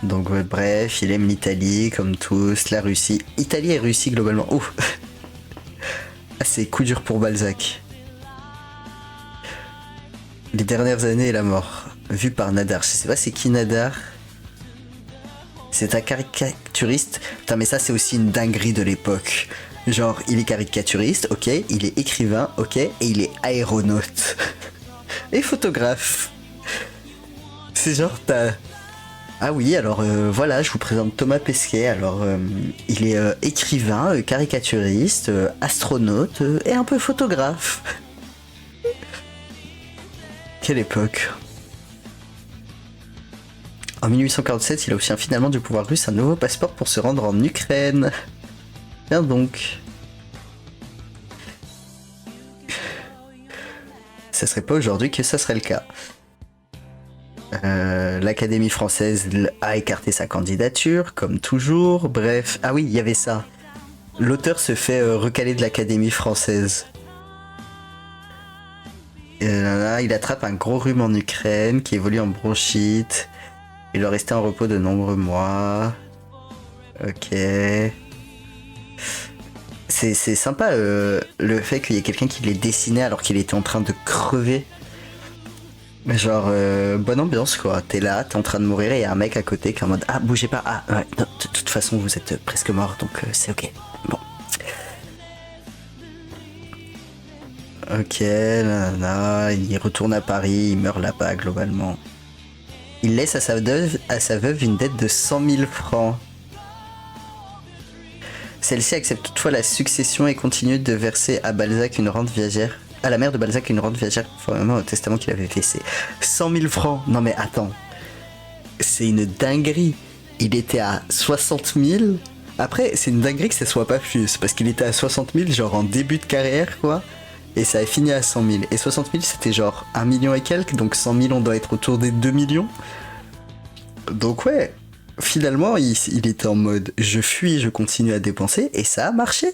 Speaker 1: Donc bref, il aime l'Italie comme tous, la Russie. Italie et Russie globalement. Oh. Ah, c'est coup dur pour Balzac. Les dernières années et la mort. Vu par Nadar. Je sais pas c'est qui Nadar. C'est un caricaturiste. Putain mais ça c'est aussi une dinguerie de l'époque. Genre il est caricaturiste, ok. Il est écrivain, ok. Et il est aéronaute. Et photographe. C'est genre t'as... Ah oui, alors voilà, je vous présente Thomas Pesquet. Alors, il est écrivain, caricaturiste, astronaute et un peu photographe. Quelle époque. En 1847, il obtient finalement du pouvoir russe un nouveau passeport pour se rendre en Ukraine. Bien donc. Ça serait pas aujourd'hui que ça serait le cas. L'Académie française a écarté sa candidature, comme toujours. Bref, ah oui, il y avait ça. L'auteur se fait recaler de l'Académie française. Il attrape un gros rhume en Ukraine qui évolue en bronchite. Il doit rester en repos de nombreux mois. Ok. C'est sympa le fait qu'il y ait quelqu'un qui l'ait dessiné alors qu'il était en train de crever. Genre, bonne ambiance quoi. T'es là, t'es en train de mourir et y a un mec à côté qui est en mode ah, bougez pas. Ah, ouais, de toute façon, vous êtes presque mort donc c'est ok. Bon. Ok, là, il retourne à Paris, il meurt là-bas globalement. Il laisse à sa veuve une dette de 100 000 francs. Celle-ci accepte toutefois la succession et continue de verser à Balzac une rente viagère. À la mère de Balzac une rente viagère conformément au testament qu'il avait laissé. 100 000 francs. Non mais attends. C'est une dinguerie. Il était à 60 000. Après, c'est une dinguerie que ça soit pas plus. Parce qu'il était à 60 000 genre en début de carrière quoi. Et ça a fini à 100 000. Et 60 000 c'était genre 1 million et quelques. Donc 100 000 on doit être autour des 2 millions. Donc ouais. Finalement il était en mode je fuis, je continue à dépenser. Et ça a marché.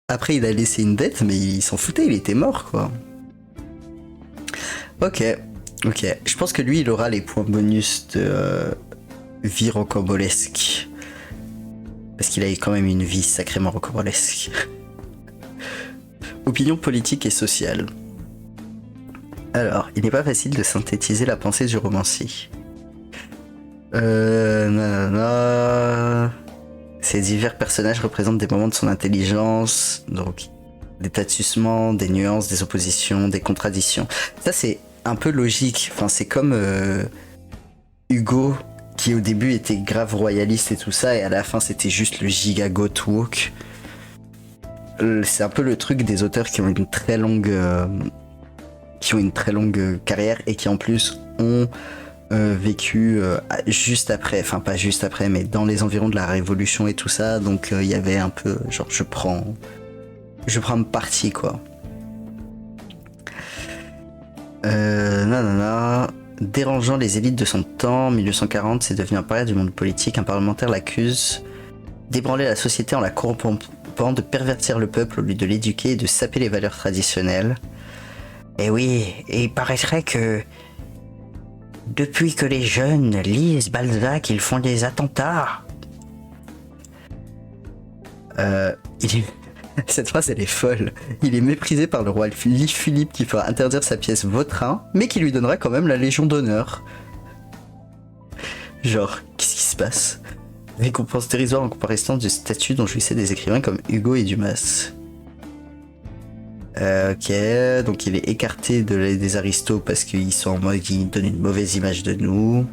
Speaker 1: Après, il a laissé une dette, mais il s'en foutait, il était mort, quoi. Ok. Je pense que lui, il aura les points bonus de vie rocambolesque. Parce qu'il a quand même une vie sacrément rocambolesque. Opinion politique et sociale. Alors, il n'est pas facile de synthétiser la pensée du romancier. Ces divers personnages représentent des moments de son intelligence, donc des tatussements, des nuances, des oppositions, des contradictions. Ça c'est un peu logique, enfin c'est comme Hugo qui au début était grave royaliste et tout ça et à la fin c'était juste le giga goat woke. C'est un peu le truc des auteurs qui ont une très longue carrière et qui en plus ont vécu juste après, enfin pas juste après, mais dans les environs de la Révolution et tout ça, donc il y avait un peu, genre je prends parti quoi. Nanana. Dérangeant les élites de son temps, 1940, c'est devenu un paria du monde politique. Un parlementaire l'accuse d'ébranler la société en la corrompant, de pervertir le peuple au lieu de l'éduquer et de saper les valeurs traditionnelles. Et oui, et il paraîtrait que depuis que les jeunes lisent Balzac, ils font des attentats. Il est... Cette phrase, elle est folle. Il est méprisé par le roi Louis-Philippe qui fera interdire sa pièce Vautrin, mais qui lui donnera quand même la Légion d'honneur. Genre, qu'est-ce qui se passe? Récompense dérisoire en comparaison du statut dont jouissaient des écrivains comme Hugo et Dumas. Ok, donc il est écarté des aristos parce qu'ils sont en mode ils donnent une mauvaise image de nous.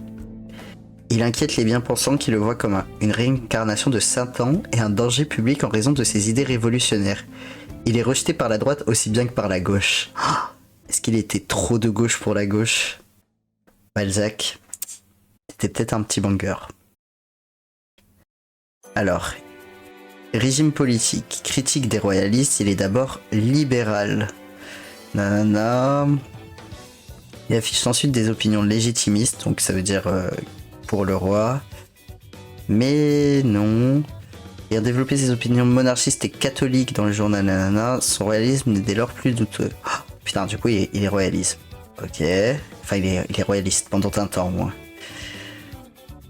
Speaker 1: Il inquiète les bien-pensants qui le voient comme une réincarnation de Satan et un danger public en raison de ses idées révolutionnaires. Il est rejeté par la droite aussi bien que par la gauche. Est-ce qu'il était trop de gauche pour la gauche? Balzac, c'était peut-être un petit banger. Alors, régime politique, critique des royalistes, il est d'abord libéral. Nanana. Il affiche ensuite des opinions légitimistes, donc ça veut dire pour le roi. Mais non. Il a développé ses opinions monarchistes et catholiques dans le journal Nanana. Son royalisme n'est dès lors plus douteux. Oh, putain, du coup, il est royaliste. Ok. Enfin, il est royaliste pendant un temps, au moins.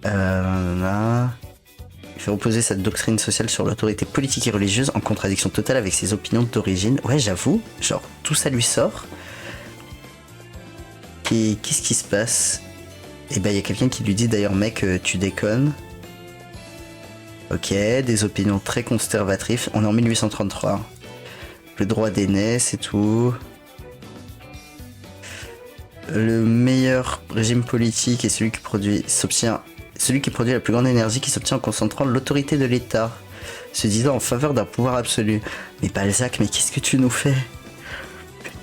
Speaker 1: Nanana. Il fait reposer sa doctrine sociale sur l'autorité politique et religieuse en contradiction totale avec ses opinions d'origine. Ouais, j'avoue, genre, tout ça lui sort. Et qu'est-ce qui se passe? Et bah, il y a quelqu'un qui lui dit d'ailleurs, mec, tu déconnes. Ok, des opinions très conservatrices. On est en 1833. Le droit d'aînés, c'est tout. Le meilleur régime politique est celui qui produit la plus grande énergie qui s'obtient en concentrant l'autorité de l'État, se disant en faveur d'un pouvoir absolu. Mais Balzac, mais qu'est-ce que tu nous fais?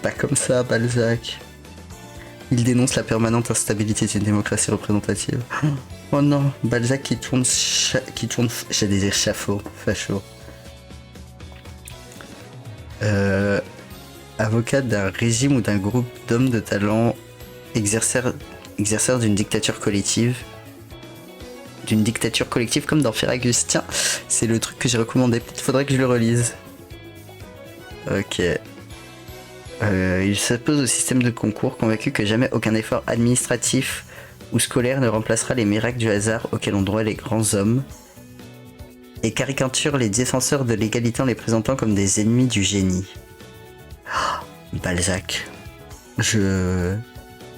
Speaker 1: Pas comme ça, Balzac. Il dénonce la permanente instabilité d'une démocratie représentative. Oh non, Balzac qui tourne, j'ai des échafauds, facho. Avocat d'un régime ou d'un groupe d'hommes de talent, exerceur d'une dictature collective. D'une dictature collective comme dans Ferragus. Tiens, c'est le truc que j'ai recommandé, peut-être faudrait que je le relise. Ok. Il s'oppose au système de concours, convaincu que jamais aucun effort administratif ou scolaire ne remplacera les miracles du hasard auxquels ont droit les grands hommes, et caricature les défenseurs de l'égalité en les présentant comme des ennemis du génie. Oh, Balzac.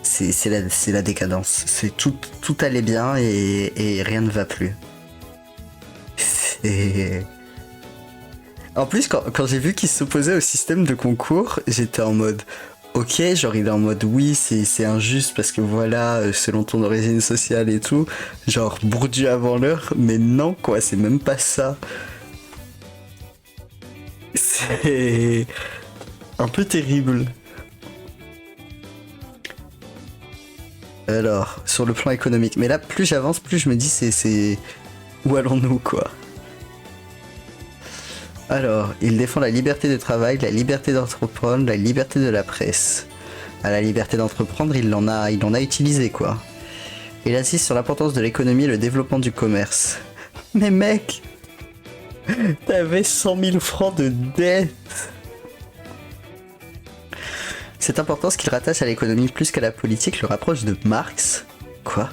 Speaker 1: C'est la décadence. C'est tout allait bien et rien ne va plus. C'est... En plus, quand j'ai vu qu'il s'opposait au système de concours, j'étais en mode, ok, genre il est en mode, oui, c'est injuste parce que voilà, selon ton origine sociale et tout, genre Bourdieu avant l'heure, mais non, quoi, c'est même pas ça. C'est un peu terrible. Alors, sur le plan économique, mais là, plus j'avance, plus je me dis, c'est... Où allons-nous, quoi? Alors, il défend la liberté de travail, la liberté d'entreprendre, la liberté de la presse. À la liberté d'entreprendre, il en a utilisé, quoi. Il insiste sur l'importance de l'économie et le développement du commerce. Mais mec, t'avais 100 000 francs de dette. Cette importance qu'il rattache à l'économie plus qu'à la politique le rapproche de Marx. Quoi?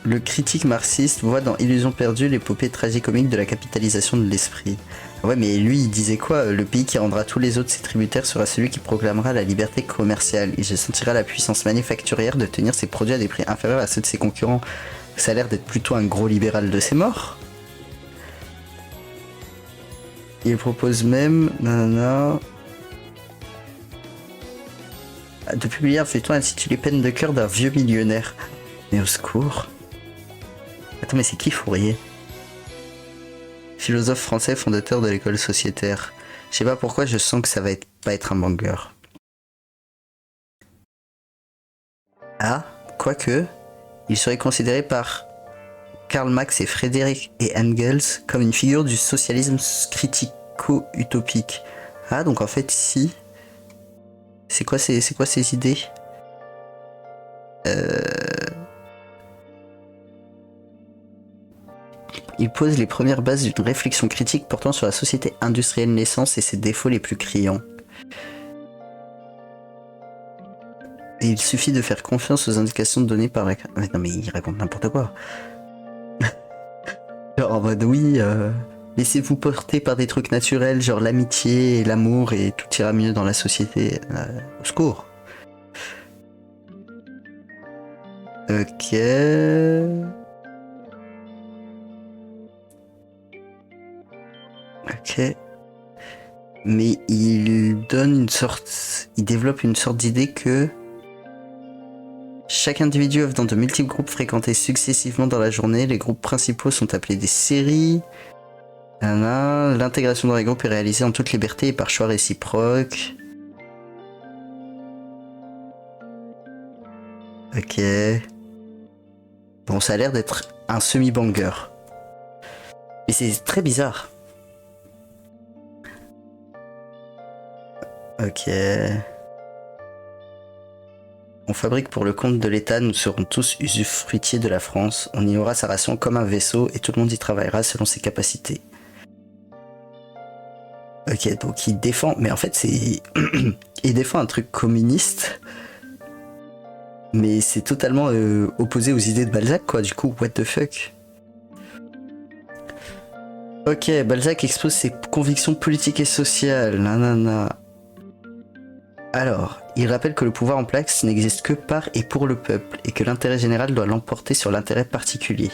Speaker 1: Le critique marxiste voit dans Illusion perdue l'épopée tragicomique de la capitalisation de l'esprit. Ouais, mais lui, il disait quoi? Le pays qui rendra tous les autres ses tributaires sera celui qui proclamera la liberté commerciale. Il se sentira la puissance manufacturière de tenir ses produits à des prix inférieurs à ceux de ses concurrents. Ça a l'air d'être plutôt un gros libéral de ses morts. Il propose même... Nanana, de publier un feuilleton intitulé Peine de cœur d'un vieux millionnaire. Mais au secours. Attends, mais c'est qui Fourier? Philosophe français, fondateur de l'école sociétaire. Je sais pas pourquoi, je sens que ça va pas être un banger. Ah, quoique, il serait considéré par Karl Marx et Friedrich et Engels comme une figure du socialisme critico-utopique. Ah, donc en fait, si. C'est quoi ces idées? Il pose les premières bases d'une réflexion critique portant sur la société industrielle naissance et ses défauts les plus criants. Et il suffit de faire confiance aux indications données par la... Mais non mais il raconte n'importe quoi. Genre en mode oui, laissez-vous porter par des trucs naturels, genre l'amitié et l'amour et tout ira mieux dans la société. Au secours. Ok. Ok. Mais il développe une sorte d'idée que chaque individu œuvre dans de multiples groupes fréquentés successivement dans la journée. Les groupes principaux sont appelés des séries. L'intégration dans les groupes est réalisée en toute liberté et par choix réciproque. Ok. Bon, ça a l'air d'être un semi-banger. Mais c'est très bizarre. Ok. On fabrique pour le compte de l'État, nous serons tous usufruitiers de la France. On y aura sa ration comme un vaisseau et tout le monde y travaillera selon ses capacités. Ok, donc il défend... Mais en fait, c'est... il défend un truc communiste. Mais c'est totalement opposé aux idées de Balzac, quoi. Du coup, what the fuck. Ok, Balzac expose ses convictions politiques et sociales. Nanana. Alors, il rappelle que le pouvoir en place n'existe que par et pour le peuple, et que l'intérêt général doit l'emporter sur l'intérêt particulier.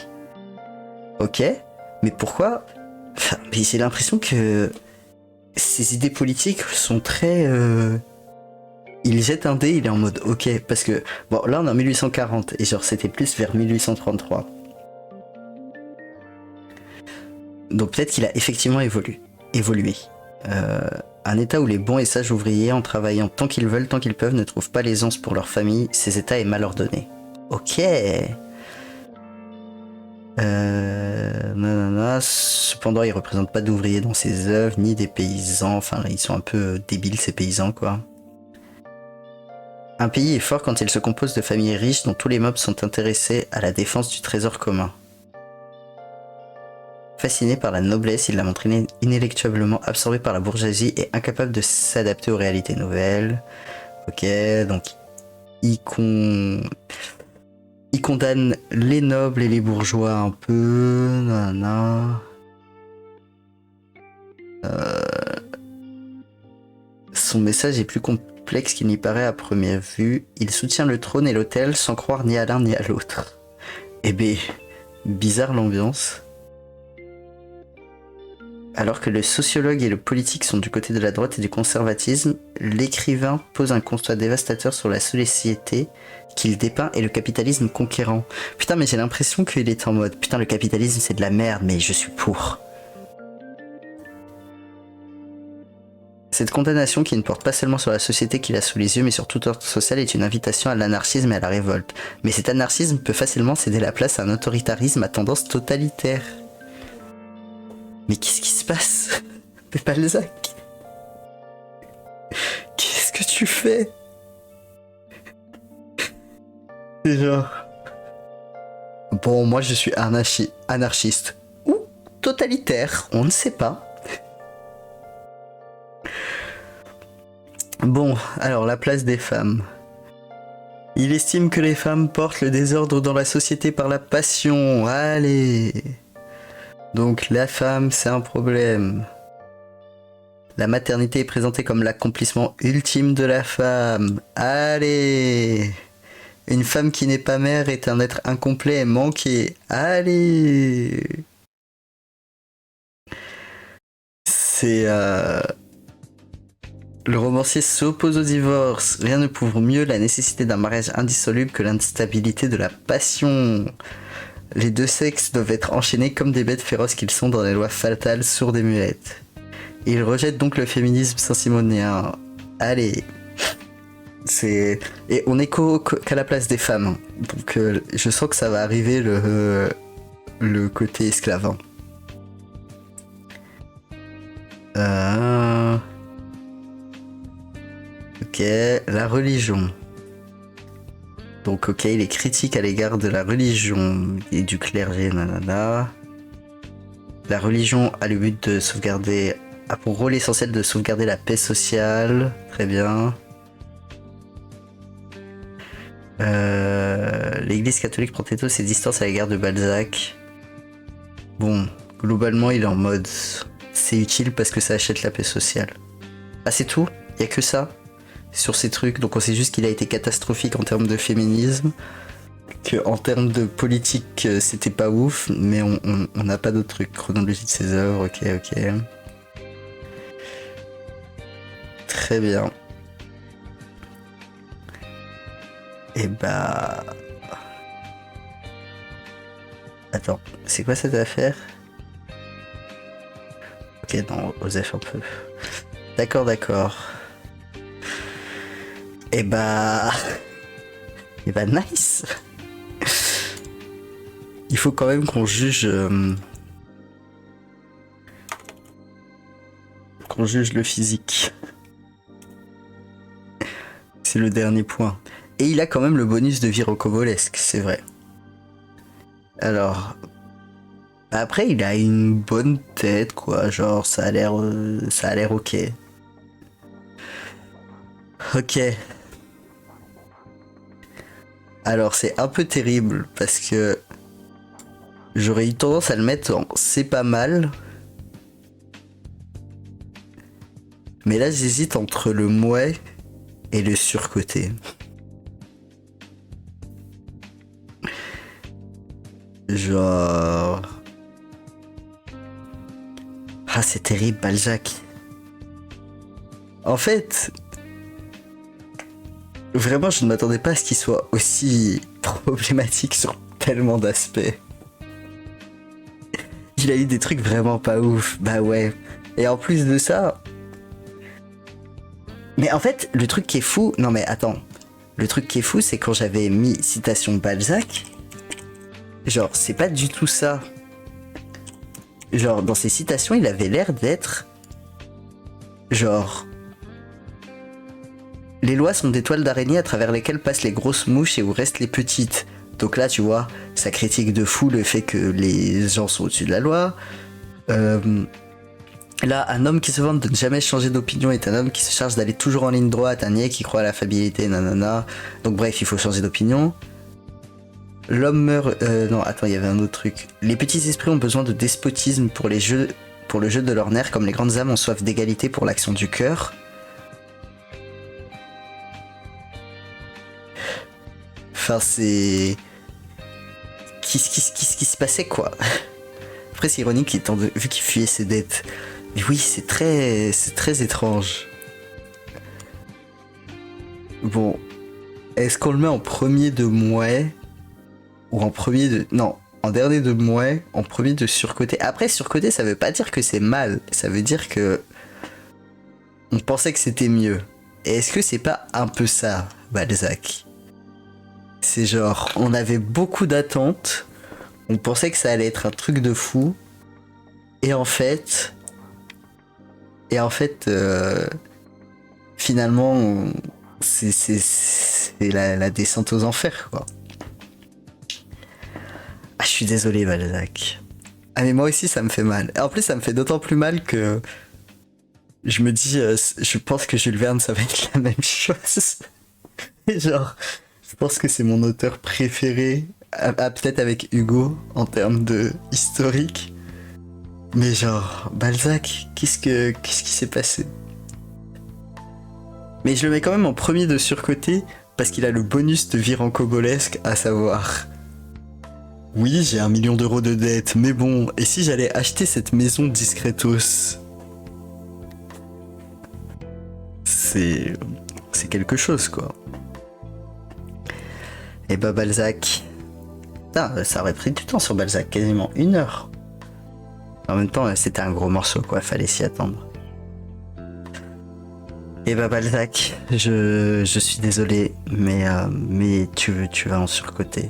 Speaker 1: Ok, mais pourquoi... Enfin, mais j'ai l'impression que ces idées politiques sont très... Il jette un dé, il est en mode ok, parce que... Bon, là on est en 1840, et genre c'était plus vers 1833. Donc peut-être qu'il a effectivement évolué. Un état où les bons et sages ouvriers, en travaillant tant qu'ils veulent, tant qu'ils peuvent, ne trouvent pas l'aisance pour leur famille, ces états est mal ordonné. Ok. Cependant, ils représentent pas d'ouvriers dans ses œuvres, ni des paysans. Enfin, ils sont un peu débiles, ces paysans, quoi. Un pays est fort quand il se compose de familles riches dont tous les meubles sont intéressés à la défense du trésor commun. Fasciné par la noblesse, il l'a montré inéluctablement absorbé par la bourgeoisie et incapable de s'adapter aux réalités nouvelles. Ok, donc il condamne les nobles et les bourgeois un peu. Nanana. Son message est plus complexe qu'il n'y paraît à première vue. Il soutient le trône et l'autel sans croire ni à l'un ni à l'autre. Eh ben, bizarre l'ambiance. Alors que le sociologue et le politique sont du côté de la droite et du conservatisme, l'écrivain pose un constat dévastateur sur la société qu'il dépeint et le capitalisme conquérant. Putain, mais j'ai l'impression qu'il est en mode putain, le capitalisme c'est de la merde, mais je suis pour. Cette condamnation qui ne porte pas seulement sur la société qu'il a sous les yeux, mais sur tout ordre social, est une invitation à l'anarchisme et à la révolte. Mais cet anarchisme peut facilement céder la place à un autoritarisme à tendance totalitaire. Mais qu'est-ce qui se passe? Mais Balzac, qu'est-ce que tu fais? C'est genre... Bon, moi je suis anarchiste. Ou totalitaire, on ne sait pas. Bon, alors la place des femmes. Il estime que les femmes portent le désordre dans la société par la passion. Allez. Donc la femme, c'est un problème. La maternité est présentée comme l'accomplissement ultime de la femme. Allez. Une femme qui n'est pas mère est un être incomplet et manqué. Allez. C'est... Le romancier s'oppose au divorce. Rien ne prouve mieux la nécessité d'un mariage indissoluble que l'instabilité de la passion. Les deux sexes doivent être enchaînés comme des bêtes féroces qu'ils sont dans les lois fatales sourdes et muettes. Il rejette donc le féminisme saint-simonéen. Allez. Et on est qu'à la place des femmes. Hein. Donc je sens que ça va arriver le côté esclave. Hein. Ok, la religion. Donc ok, il est critique à l'égard de la religion et du clergé, nanana. La religion a le but de sauvegarder... a pour rôle essentiel de sauvegarder la paix sociale. Très bien. L'église catholique prend tôt ses distances à l'égard de Balzac. Bon, globalement il est en mode... c'est utile parce que ça achète la paix sociale. Ah c'est tout? Y a que ça sur ces trucs, donc on sait juste qu'il a été catastrophique en termes de féminisme, que en termes de politique c'était pas ouf, mais on n'a pas d'autres trucs. Chronologie de ses œuvres, ok. Très bien. Et bah... Attends, c'est quoi cette affaire? Ok, non, Osef un peu. D'accord. Et bah... nice. Il faut quand même qu'on juge... qu'on juge le physique. C'est le dernier point. Et il a quand même le bonus de vie rocambolesque, c'est vrai. Alors... Après, il a une bonne tête, quoi. Genre, ça a l'air ok. Ok. Alors, c'est un peu terrible, parce que... j'aurais eu tendance à le mettre en c'est pas mal. Mais là, j'hésite entre le mouais et le surcoté. Genre... Ah, c'est terrible, Balzac. En fait... Vraiment, je ne m'attendais pas à ce qu'il soit aussi problématique sur tellement d'aspects. Il a eu des trucs vraiment pas ouf, bah ouais. Et en plus de ça... Mais en fait, le truc qui est fou... Non mais attends. Le truc qui est fou, c'est quand j'avais mis citation Balzac... Genre, c'est pas du tout ça. Genre, dans ses citations, il avait l'air d'être... Genre... Les lois sont des toiles d'araignée à travers lesquelles passent les grosses mouches et où restent les petites. Donc là, tu vois, ça critique de fou le fait que les gens sont au-dessus de la loi. Là, un homme qui se vante de ne jamais changer d'opinion est un homme qui se charge d'aller toujours en ligne droite, un niais qui croit à la fiabilité, nanana. Donc bref, il faut changer d'opinion. L'homme meurt... non, attends, il y avait un autre truc. Les petits esprits ont besoin de despotisme pour le jeu de leurs nerfs, comme les grandes âmes ont soif d'égalité pour l'action du cœur. Enfin, c'est... Qu'est-ce qui se passait, quoi? Après, c'est ironique, vu qu'il fuyait ses dettes. Mais oui, c'est très étrange. Bon. Est-ce qu'on le met en premier de mouais? Ou en premier de... Non, en dernier de mouais, en premier de surcoté. Après, surcoté, ça veut pas dire que c'est mal. Ça veut dire que... on pensait que c'était mieux. Et est-ce que c'est pas un peu ça, Balzac? C'est genre, on avait beaucoup d'attentes, on pensait que ça allait être un truc de fou, et en fait, finalement, c'est la descente aux enfers, quoi. Ah, je suis désolé, Balzac. Ah, mais moi aussi, ça me fait mal. Et en plus, ça me fait d'autant plus mal que je me dis, je pense que Jules Verne, ça va être la même chose. Genre... Je pense que c'est mon auteur préféré, peut-être avec Hugo, en termes de historique. Mais genre, Balzac, qu'est-ce qui s'est passé? Mais je le mets quand même en premier de surcoté, parce qu'il a le bonus de vie rocambolesque, à savoir... Oui, j'ai 1 million d'euros de dette, mais bon, et si j'allais acheter cette maison discretos? C'est quelque chose, quoi. Et bah Balzac... Putain, ça aurait pris du temps sur Balzac, quasiment 1 heure. En même temps, c'était un gros morceau, quoi, fallait s'y attendre. Et bah Balzac, je suis désolé, mais tu vas en surcoté.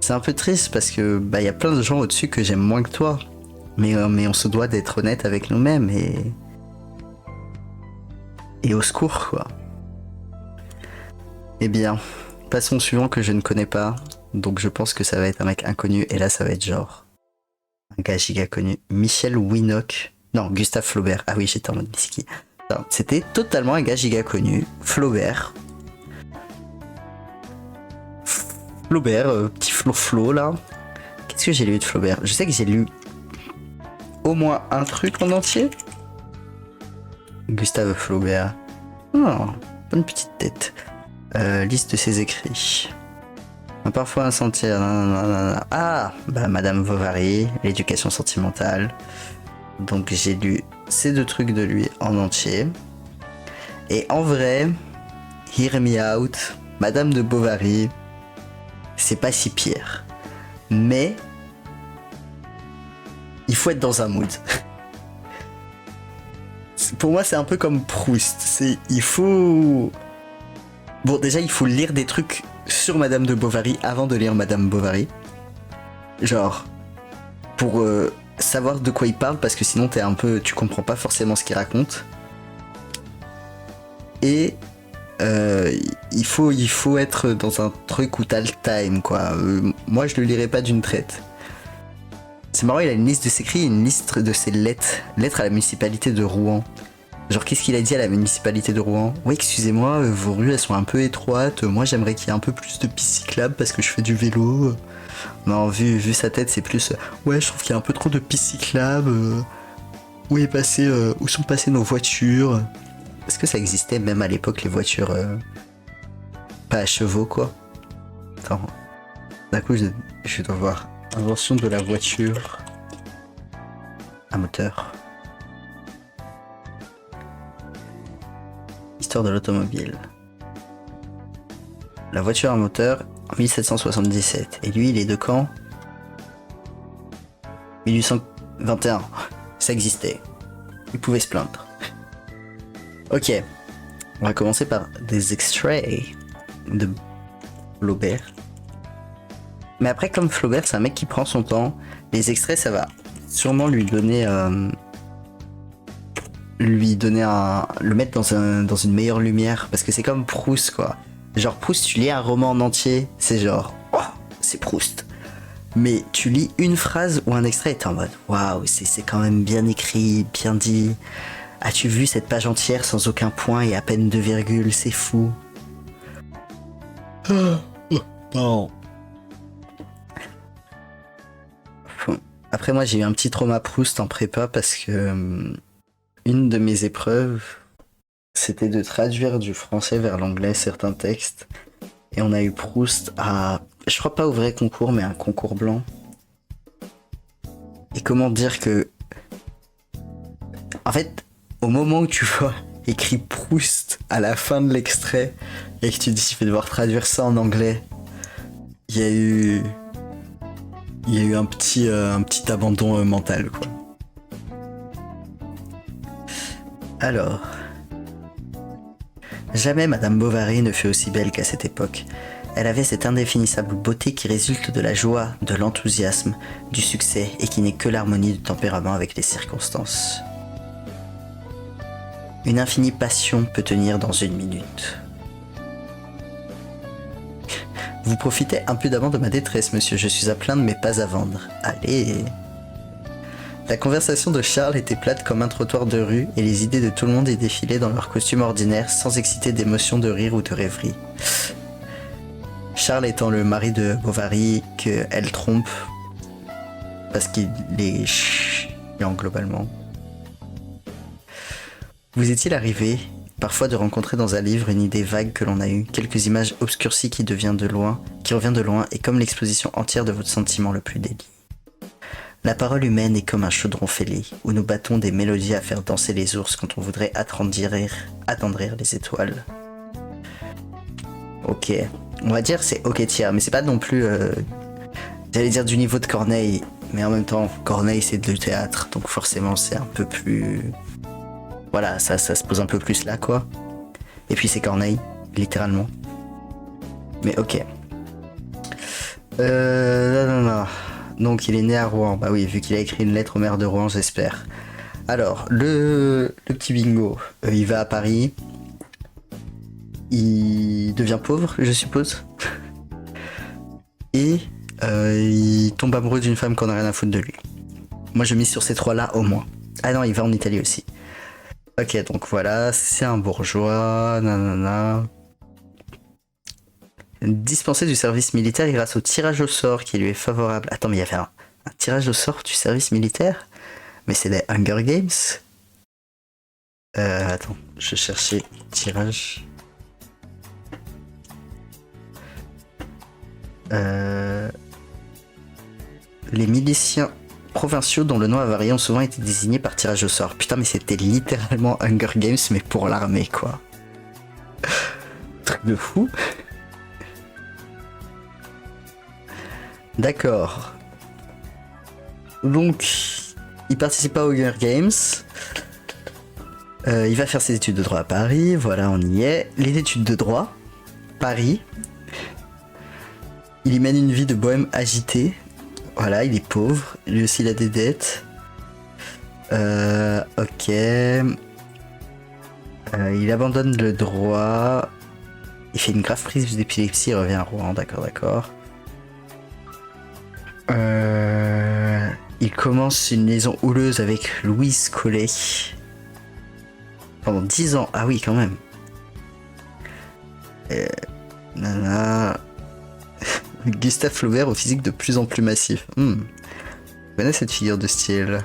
Speaker 1: C'est un peu triste parce que bah y a plein de gens au-dessus que j'aime moins que toi. Mais on se doit d'être honnête avec nous-mêmes et au secours quoi. Eh bien, passons au suivant que je ne connais pas. Donc je pense que ça va être un mec inconnu et là ça va être genre un gars giga connu. Michel Winock. Non, Gustave Flaubert. Ah oui, j'étais en mode whisky. Non, c'était totalement un gars giga connu. Flaubert. Flaubert, petit Flo là. Qu'est-ce que j'ai lu de Flaubert? Je sais que j'ai lu au moins un truc en entier. Gustave Flaubert. Oh, bonne petite tête. Liste de ses écrits. Parfois un sentier. Ah, bah Madame Bovary, l'éducation sentimentale. Donc j'ai lu ces deux trucs de lui en entier. Et en vrai, Hear Me Out, Madame de Bovary, c'est pas si pire. Mais il faut être dans un mood. Pour moi, c'est un peu comme Proust. Il faut... Bon, déjà, il faut lire des trucs sur Madame de Bovary avant de lire Madame Bovary. Genre, pour savoir de quoi il parle, parce que sinon tu comprends pas forcément ce qu'il raconte. Et il faut être dans un truc où t'as le time, quoi. Moi, je le lirai pas d'une traite. C'est marrant, il a une liste de ses écrits, une liste de ses lettres à la municipalité de Rouen. Genre, qu'est-ce qu'il a dit à la municipalité de Rouen? Oui, excusez-moi, vos rues, elles sont un peu étroites. Moi, j'aimerais qu'il y ait un peu plus de pistes cyclables parce que je fais du vélo. Non, vu sa tête, c'est plus... Ouais, je trouve qu'il y a un peu trop de pistes cyclables. Où sont passées nos voitures? Est-ce que ça existait même à l'époque, les voitures... pas à chevaux, quoi? Attends. D'un coup, je dois voir. Invention de la voiture à moteur. Histoire de l'automobile. La voiture à moteur en 1777. Et lui, il est de quand? 1821. Ça existait. Il pouvait se plaindre. Ok. On va commencer par des extraits de Flaubert. Mais après, comme Flaubert, c'est un mec qui prend son temps. Les extraits, ça va sûrement lui donner... le mettre dans une meilleure lumière. Parce que c'est comme Proust, quoi. Genre, Proust, tu lis un roman en entier, c'est genre... Oh, c'est Proust. Mais tu lis une phrase ou un extrait et t'es en mode... Waouh, c'est quand même bien écrit, bien dit. As-tu vu cette page entière sans aucun point et à peine 2 virgules? C'est fou. Bon. Après moi j'ai eu un petit trauma Proust en prépa parce que une de mes épreuves c'était de traduire du français vers l'anglais certains textes et on a eu Proust à, je crois pas au vrai concours mais un concours blanc. Et comment dire que en fait au moment où tu vois écrit Proust à la fin de l'extrait et que tu te dis je vais devoir traduire ça en anglais, il y a eu un petit abandon mental, quoi. Alors, jamais Madame Bovary ne fut aussi belle qu'à cette époque. Elle avait cette indéfinissable beauté qui résulte de la joie, de l'enthousiasme, du succès et qui n'est que l'harmonie du tempérament avec les circonstances. Une infinie passion peut tenir dans 1 minute. Vous profitez impudemment de ma détresse, monsieur. Je suis à plaindre mais pas à vendre. Allez. La conversation de Charles était plate comme un trottoir de rue et les idées de tout le monde y défilaient dans leur costume ordinaire sans exciter d'émotion, de rire ou de rêverie. Charles étant le mari de Bovary qu'elle trompe parce qu'il est chiant globalement. Vous est-il arrivé parfois de rencontrer dans un livre une idée vague que l'on a eue, quelques images obscurcies qui revient de loin, et comme l'exposition entière de votre sentiment le plus délié. La parole humaine est comme un chaudron fêlé, où nous battons des mélodies à faire danser les ours quand on voudrait attendrir les étoiles. Ok, on va dire c'est ok tiers, mais c'est pas non plus, j'allais dire du niveau de Corneille, mais en même temps, Corneille c'est du théâtre, donc forcément c'est un peu plus... Voilà, ça se pose un peu plus là, quoi. Et puis c'est Corneille, littéralement. Mais ok. Non. Donc il est né à Rouen. Bah oui, vu qu'il a écrit une lettre au maire de Rouen, j'espère. Alors, le petit bingo, il va à Paris. Il devient pauvre, je suppose. Et il tombe amoureux d'une femme qu'on a rien à foutre de lui. Moi je mise sur ces trois-là au moins. Ah non, il va en Italie aussi. Ok, donc voilà, c'est un bourgeois, nanana. Dispensé du service militaire grâce au tirage au sort qui lui est favorable. Attends, mais il y avait un tirage au sort du service militaire? Mais c'est des Hunger Games? Attends, je cherchais tirage. Les miliciens provinciaux dont le nom a varié ont souvent été désignés par tirage au sort. Putain, mais c'était littéralement Hunger Games, mais pour l'armée, quoi. Truc de fou. D'accord. Donc, il participe pas aux Hunger Games. Il va faire ses études de droit à Paris. Voilà, on y est. Les études de droit, Paris. Il y mène une vie de bohème agitée. Voilà, il est pauvre. Lui aussi, il a des dettes. Ok. Il abandonne le droit. Il fait une grave crise d'épilepsie. Il revient à Rouen. D'accord. Il commence une liaison houleuse avec Louise Collet. Pendant 10 ans. Ah oui, quand même. Nana. Gustave Flaubert au physique de plus en plus massif. Je connais cette figure de style.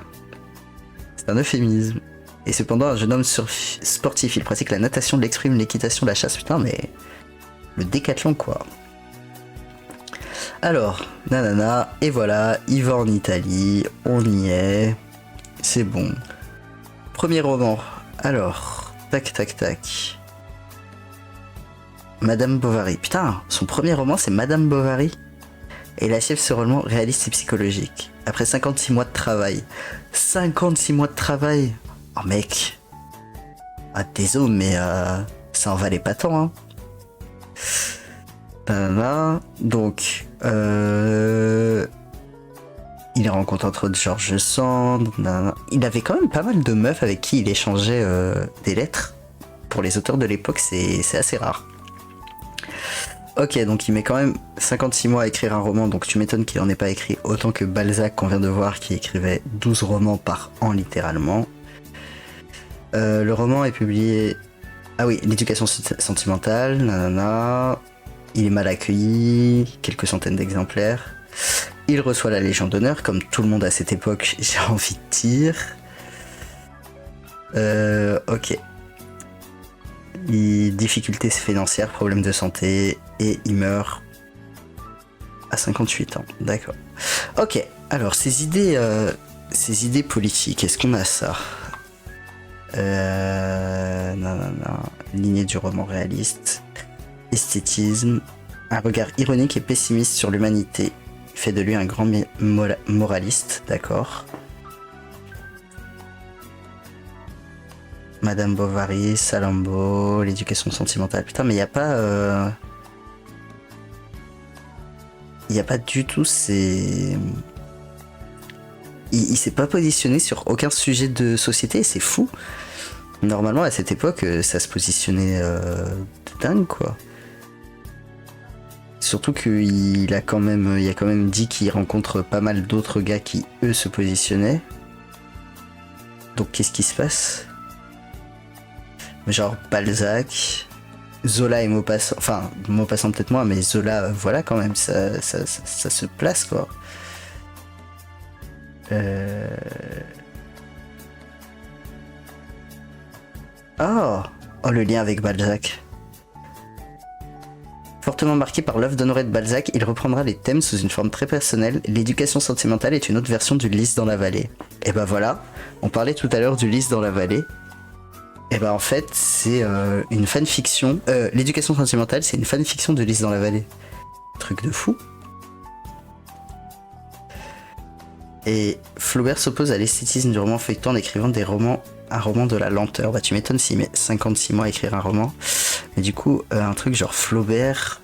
Speaker 1: C'est un euphémisme. Et cependant, un jeune homme sportif. Il pratique la natation, l'exprime, l'équitation, la chasse. Putain, mais... le décathlon, quoi. Alors, nanana. Et voilà, il va en Italie. On y est. C'est bon. Premier roman. Alors, tac. Madame Bovary. Putain, son premier roman, c'est Madame Bovary. Et il achève ce roman réaliste et psychologique. Après 56 mois de travail. 56 mois de travail. Oh mec. Ah désolé, mais ça en valait pas tant, hein. Donc, il rencontre entre autres George Sand. Il avait quand même pas mal de meufs avec qui il échangeait des lettres. Pour les auteurs de l'époque, c'est assez rare. Ok, donc il met quand même 56 mois à écrire un roman, donc tu m'étonnes qu'il en ait pas écrit autant que Balzac qu'on vient de voir, qui écrivait 12 romans par an littéralement. Le roman est publié... Ah oui, l'éducation sentimentale, nanana. Il est mal accueilli, quelques centaines d'exemplaires. Il reçoit la Légion d'honneur, comme tout le monde à cette époque, j'ai envie de dire. Ok. Difficultés financières, problèmes de santé, et il meurt à 58 ans. D'accord. Ok, alors ces idées politiques, est-ce qu'on a ça? Non. Lignée du roman réaliste. Esthétisme. Un regard ironique et pessimiste sur l'humanité fait de lui un grand moraliste. D'accord. Madame Bovary, Salammbô, l'éducation sentimentale. Putain, mais il n'y a pas... Il n'y a pas du tout ces... Il s'est pas positionné sur aucun sujet de société, c'est fou. Normalement, à cette époque, ça se positionnait de dingue, quoi. Surtout qu'il a quand même dit qu'il rencontre pas mal d'autres gars qui, eux, se positionnaient. Donc, qu'est-ce qui se passe? Genre Balzac, Zola et Maupassant, enfin Maupassant peut-être moins, mais Zola, voilà quand même, ça se place quoi. Oh, le lien avec Balzac. Fortement marqué par l'œuvre d'Honoré de Balzac, il reprendra les thèmes sous une forme très personnelle. L'éducation sentimentale est une autre version du Lys dans la vallée. Et bah voilà, on parlait tout à l'heure du Lys dans la vallée. Et bah en fait, c'est une fanfiction. L'éducation sentimentale, c'est une fanfiction de Lys dans la vallée. Truc de fou. Et Flaubert s'oppose à l'esthétisme du roman feuilleton en écrivant un roman de la lenteur. Bah tu m'étonnes s'il met 56 mois à écrire un roman. Et du coup, un truc genre Flaubert,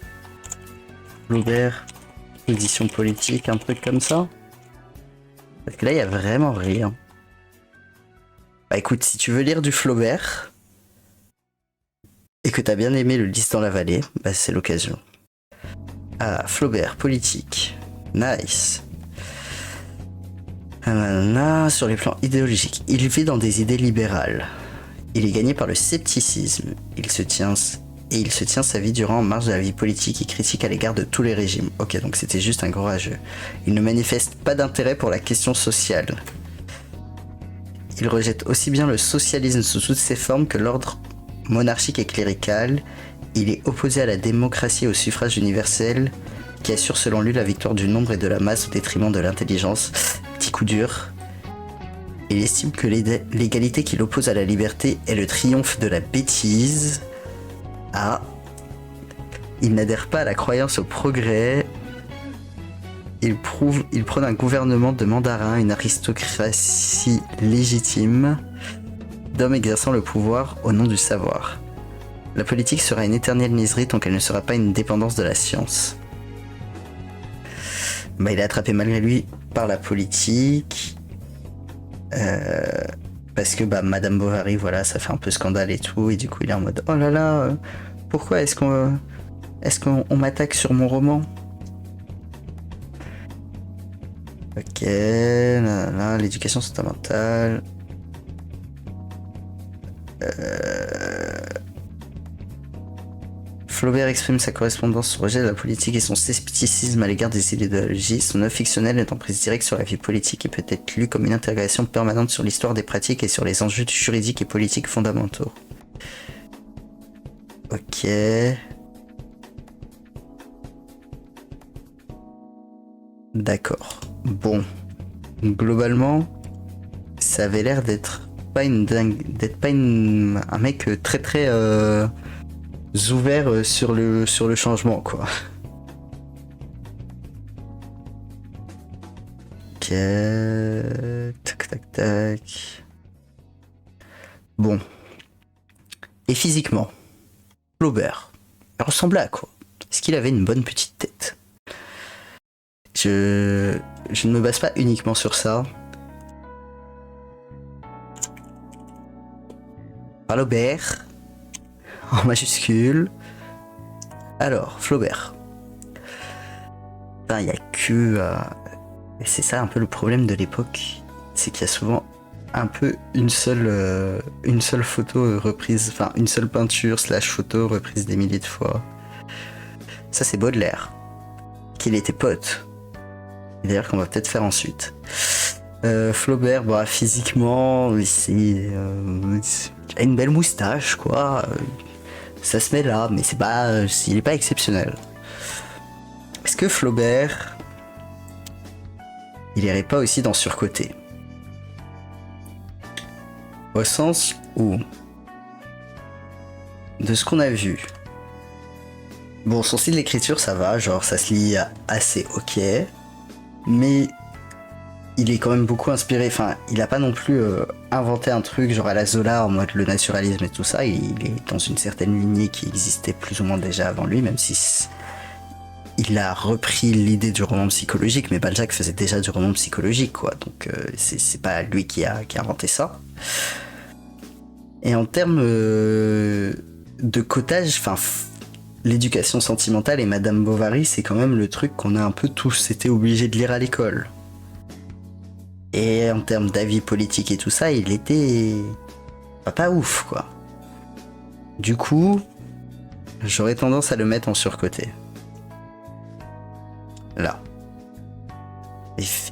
Speaker 1: édition politique, un truc comme ça. Parce que là, il y a vraiment rien. Bah écoute, si tu veux lire du Flaubert et que t'as bien aimé le Lys dans la vallée, bah c'est l'occasion. Ah, Flaubert, politique. Nice. Sur les plans idéologiques, il vit dans des idées libérales. Il est gagné par le scepticisme. Il se tient sa vie durant en marge de la vie politique et critique à l'égard de tous les régimes. Ok, donc c'était juste un gros rageux. Il ne manifeste pas d'intérêt pour la question sociale. Il rejette aussi bien le socialisme sous toutes ses formes que l'ordre monarchique et clérical. Il est opposé à la démocratie et au suffrage universel, qui assure selon lui la victoire du nombre et de la masse au détriment de l'intelligence. Petit coup dur. Il estime que l'égalité qu'il oppose à la liberté est le triomphe de la bêtise. Ah. Il n'adhère pas à la croyance au progrès. Il prône un gouvernement de mandarins, une aristocratie légitime, d'hommes exerçant le pouvoir au nom du savoir. La politique sera une éternelle niaiserie tant qu'elle ne sera pas une dépendance de la science. Bah, il est attrapé malgré lui par la politique. Parce que bah, Madame Bovary, voilà, ça fait un peu scandale et tout. Et du coup, il est en mode oh là là, pourquoi est-ce qu'on m'attaque sur mon roman? Ok, là, l'éducation fondamentale. Flaubert exprime sa correspondance sur le rejet de la politique et son scepticisme à l'égard des idéologies. Son œuvre fictionnelle est en prise directe sur la vie politique et peut être lue comme une interrogation permanente sur l'histoire des pratiques et sur les enjeux juridiques et politiques fondamentaux. Ok. D'accord. Bon. Globalement, ça avait l'air d'être pas un mec très très ouvert sur le changement, quoi. Ok. Tac tac tac. Bon. Et physiquement, Flaubert, il ressemblait à quoi? Est-ce qu'il avait une bonne petite tête? Je ne me base pas uniquement sur ça. Flaubert, en majuscule. Alors, Flaubert. Il n'y a que... Et c'est ça un peu le problème de l'époque. C'est qu'il y a souvent un peu une seule photo reprise, enfin une seule peinture / photo reprise des milliers de fois. Ça c'est Baudelaire, qu'il était pote. Et d'ailleurs qu'on va peut-être faire ensuite. Flaubert, bah physiquement, il a une belle moustache quoi. Ça se met là, mais c'est pas, il est pas exceptionnel. Est-ce que Flaubert, il irait pas aussi dans surcoté? Au sens où, de ce qu'on a vu, bon, son style d'écriture ça va, genre ça se lit assez ok, mais il est quand même beaucoup inspiré, enfin il a pas non plus inventé un truc genre à la Zola en mode le naturalisme et tout ça, il est dans une certaine lignée qui existait plus ou moins déjà avant lui, même si il a repris l'idée du roman psychologique, mais Balzac faisait déjà du roman psychologique quoi, donc c'est pas lui qui a inventé ça. Et en termes de cotage, enfin l'éducation sentimentale et Madame Bovary, c'est quand même le truc qu'on a un peu tous été obligés de lire à l'école. Et en termes d'avis politique et tout ça, il était pas ouf quoi. Du coup, j'aurais tendance à le mettre en surcoté. Là.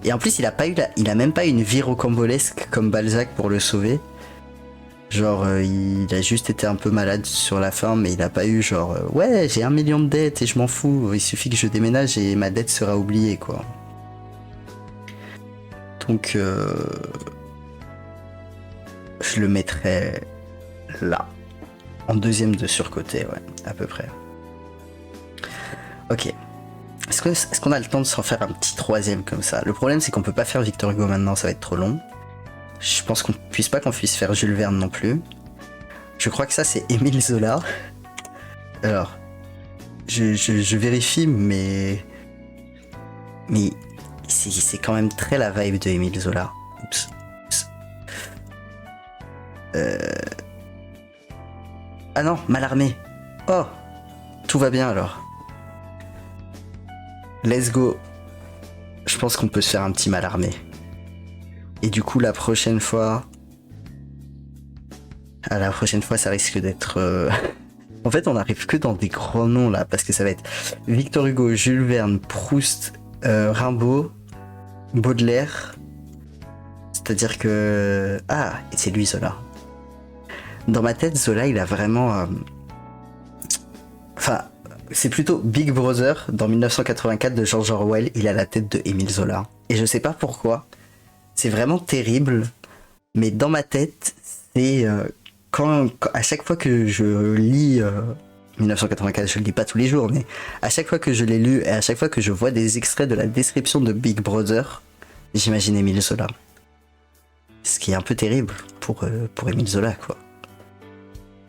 Speaker 1: Et en plus, il a même pas une vie rocambolesque comme Balzac pour le sauver. Genre, il a juste été un peu malade sur la fin, mais il a pas eu genre ouais, j'ai 1 million de dettes et je m'en fous, il suffit que je déménage et ma dette sera oubliée quoi. Donc, je le mettrais là, en deuxième de surcoté, ouais, à peu près. Ok. Est-ce qu'on a le temps de s'en faire un petit troisième comme ça? Le problème, c'est qu'on peut pas faire Victor Hugo maintenant, ça va être trop long. Je pense qu'on puisse faire Jules Verne non plus. Je crois que ça, c'est Émile Zola. Alors, je vérifie, mais c'est quand même très la vibe de Émile Zola. Oups. Ah non, Mallarmé. Oh, tout va bien alors. Let's go. Je pense qu'on peut se faire un petit Mallarmé. Et du coup, la prochaine fois, ça risque d'être. En fait, on n'arrive que dans des grands noms là, parce que ça va être Victor Hugo, Jules Verne, Proust, Rimbaud, Baudelaire. C'est-à-dire que... Ah, et c'est lui Zola. Dans ma tête, Zola, il a vraiment... Enfin, c'est plutôt Big Brother, dans 1984 de George Orwell, il a la tête de Émile Zola. Et je sais pas pourquoi, c'est vraiment terrible, mais dans ma tête, c'est... à chaque fois que je lis... 1984, je le lis pas tous les jours, mais à chaque fois que je l'ai lu et à chaque fois que je vois des extraits de la description de Big Brother, j'imagine Émile Zola. Ce qui est un peu terrible pour Émile Zola, quoi.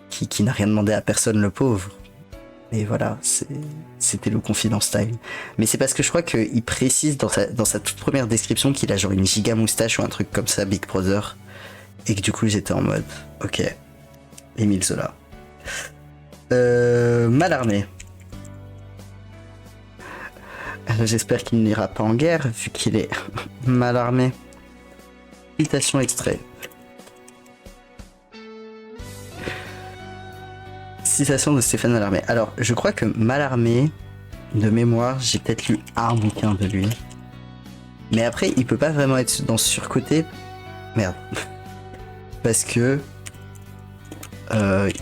Speaker 1: Qui n'a rien demandé à personne, le pauvre. Et voilà, c'était le Confidence Time. Mais c'est parce que je crois qu'il précise dans sa toute première description qu'il a genre une giga moustache ou un truc comme ça, Big Brother. Et que du coup j'étais en mode, ok, Émile Zola. Mallarmé. J'espère qu'il n'ira pas en guerre vu qu'il est Mallarmé. Citation extrait. Citation de Stéphane Mallarmé. Alors, je crois que Mallarmé, de mémoire, j'ai peut-être lu un bouquin de lui. Mais après, il peut pas vraiment être dans ce surcoté. Merde. Parce que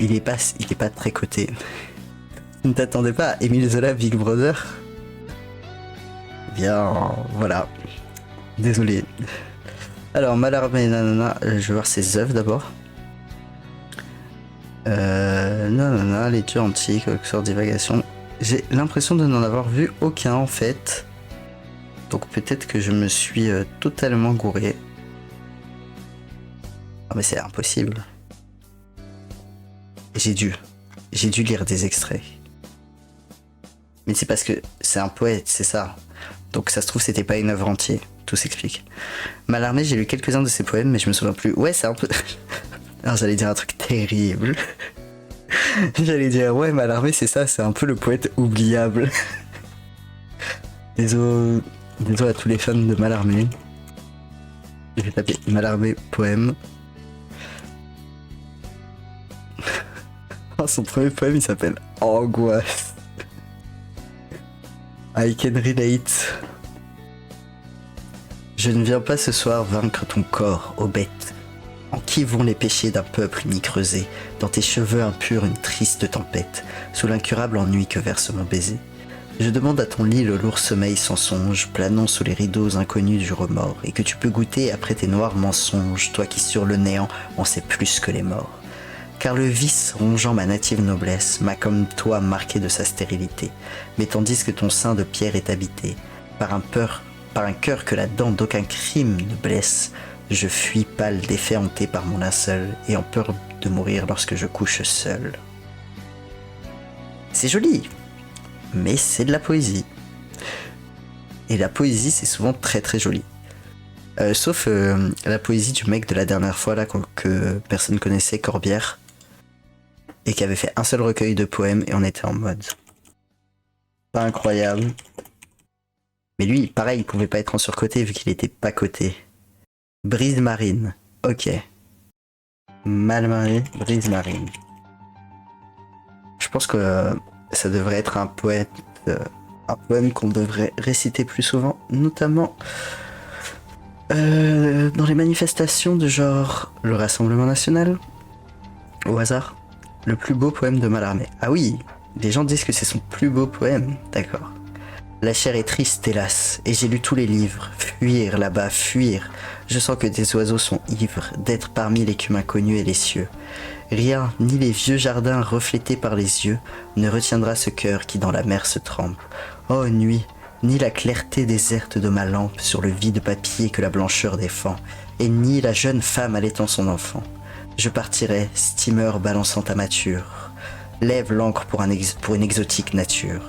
Speaker 1: il est pas très coté. Ne t'attendais pas à Émile Zola, Big Brother? Bien, voilà. Désolé. Alors, Mallarmé, nanana, je vais voir ses œuvres d'abord. Nanana, les dieux antiques, sur divagation. J'ai l'impression de n'en avoir vu aucun en fait. Donc peut-être que je me suis totalement gouré. Ah mais c'est impossible. J'ai dû lire des extraits. Mais c'est parce que c'est un poète, c'est ça. Donc ça se trouve c'était pas une œuvre entière. Tout s'explique. Mallarmé, j'ai lu quelques-uns de ses poèmes, mais je me souviens plus. Ouais, c'est un peu... Alors j'allais dire un truc terrible. J'allais dire, ouais, Mallarmé, c'est ça, c'est un peu le poète oubliable. Désolé à tous les fans de Mallarmé. Je vais taper Mallarmé poème. Son premier poème, il s'appelle Angoisse. I can relate. Je ne viens pas ce soir vaincre ton corps, ô bête. En qui vont les péchés d'un peuple ni creusé? Dans tes cheveux impurs une triste tempête, sous l'incurable ennui que verse mon baiser. Je demande à ton lit le lourd sommeil sans songe, planant sous les rideaux inconnus du remords, et que tu peux goûter après tes noirs mensonges, toi qui sur le néant en sais plus que les morts. Car le vice, rongeant ma native noblesse, m'a comme toi marqué de sa stérilité, mais tandis que ton sein de pierre est habité, par un cœur que la dent d'aucun crime ne blesse, je fuis pâle d'effet hanté par mon linceul, et en peur de mourir lorsque je couche seul. C'est joli, mais c'est de la poésie. Et la poésie, c'est souvent très très joli. Sauf la poésie du mec de la dernière fois là que personne connaissait, Corbière, et qui avait fait un seul recueil de poèmes, et on était en mode pas incroyable. Mais lui, pareil, il pouvait pas être en surcoté vu qu'il était pas coté. Brise marine, ok. Mallarmé, brise marine. Je pense que ça devrait être un poème qu'on devrait réciter plus souvent, notamment dans les manifestations de genre le Rassemblement National, au hasard. Le plus beau poème de Mallarmé. Ah oui, les gens disent que c'est son plus beau poème, d'accord. La chair est triste, hélas, et j'ai lu tous les livres. Fuir là-bas, fuir. Je sens que des oiseaux sont ivres d'être parmi l'écume inconnue et les cieux. Rien, ni les vieux jardins reflétés par les yeux, ne retiendra ce cœur qui dans la mer se trempe. Oh nuit, ni la clarté déserte de ma lampe sur le vide papier que la blancheur défend, et ni la jeune femme allaitant son enfant. Je partirai, steamer balançant ta mâture, Lève l'ancre pour une exotique nature.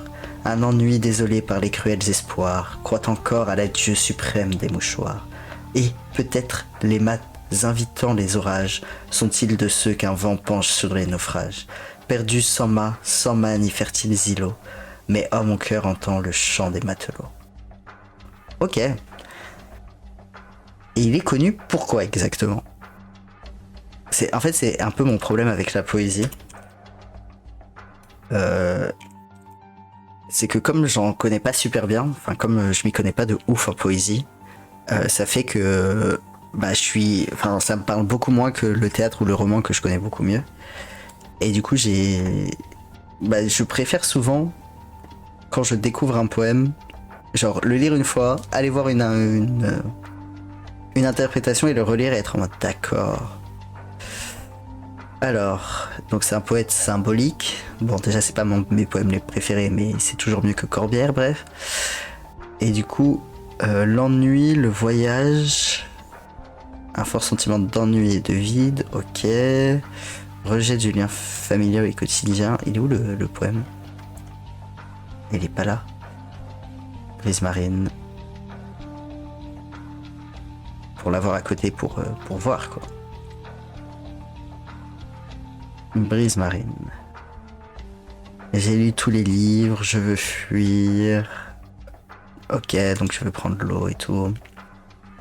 Speaker 1: Un ennui désolé par les cruels espoirs croit encore à l'adieu suprême des mouchoirs. Et, peut-être, les mâts invitant les orages sont-ils de ceux qu'un vent penche sur les naufrages, perdus sans mât ni fertiles îlots, mais oh mon cœur entend le chant des matelots. Ok. Et il est connu pourquoi exactement? En fait, c'est un peu mon problème avec la poésie. C'est que comme j'en connais pas super bien, enfin comme je m'y connais pas de ouf en poésie, ça fait que ça me parle beaucoup moins que le théâtre ou le roman que je connais beaucoup mieux. Et du coup, je préfère souvent, quand je découvre un poème, genre le lire une fois, aller voir une interprétation et le relire et être en mode d'accord. Alors, donc c'est un poète symbolique. Bon, déjà c'est pas mes poèmes les préférés, mais c'est toujours mieux que Corbière, bref. Et du coup, l'ennui, le voyage, un fort sentiment d'ennui et de vide, ok. Rejet du lien familial et quotidien. Il est où le poème? Il est pas là. Brise marine. Pour l'avoir à côté pour voir quoi. Brise marine. J'ai lu tous les livres, je veux fuir. Ok, donc je veux prendre l'eau et tout.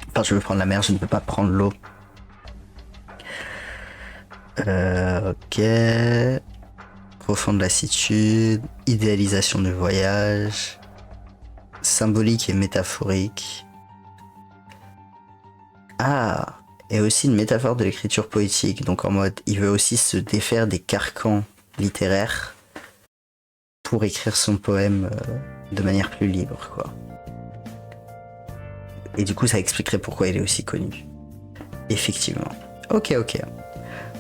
Speaker 1: Enfin, je veux prendre la mer, je ne peux pas prendre l'eau. Ok. Profonde lassitude, idéalisation du voyage, symbolique et métaphorique. Ah, et aussi une métaphore de l'écriture poétique, donc en mode, il veut aussi se défaire des carcans littéraires pour écrire son poème de manière plus libre, quoi. Et du coup, ça expliquerait pourquoi il est aussi connu. Effectivement. Ok.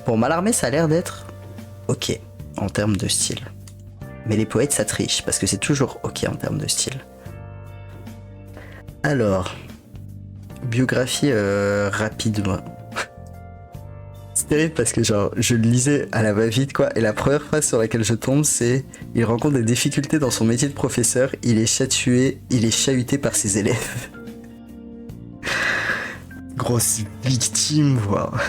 Speaker 1: Pour Mallarmé, ça a l'air d'être ok en termes de style. Mais les poètes, ça triche, parce que c'est toujours ok en termes de style. Alors, biographie rapide, moi. C'est terrible parce que genre, je le lisais à la va-vite, quoi, et la première phrase sur laquelle je tombe, c'est « Il rencontre des difficultés dans son métier de professeur, il est chahuté par ses élèves. » Grosse victime, voire.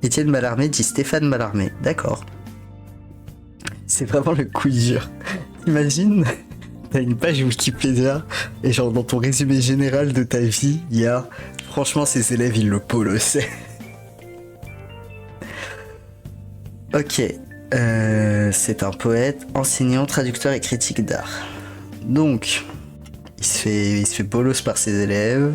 Speaker 1: Étienne Mallarmé dit Stéphane Mallarmé. D'accord. C'est vraiment le coup dur. Imagine, t'as une page Wikipédia et genre dans ton résumé général de ta vie, il y a franchement ces élèves ils le polossaient. Ok. C'est un poète, enseignant, traducteur et critique d'art. Donc, il se fait bolos par ses élèves.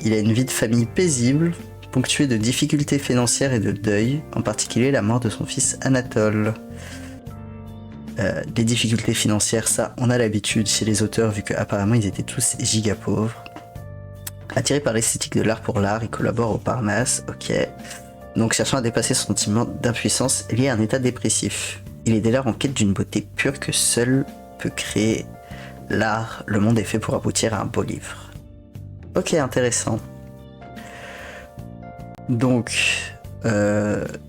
Speaker 1: Il a une vie de famille paisible, ponctuée de difficultés financières et de deuil, en particulier la mort de son fils Anatole. Les difficultés financières, ça, on a l'habitude chez les auteurs, vu qu'apparemment ils étaient tous giga pauvres. Attiré par l'esthétique de l'art pour l'art, il collabore au Parnasse, ok. Donc cherchant à dépasser son sentiment d'impuissance lié à un état dépressif. Il est dès lors en quête d'une beauté pure que seul peut créer l'art. Le monde est fait pour aboutir à un beau livre. Ok, intéressant. Donc,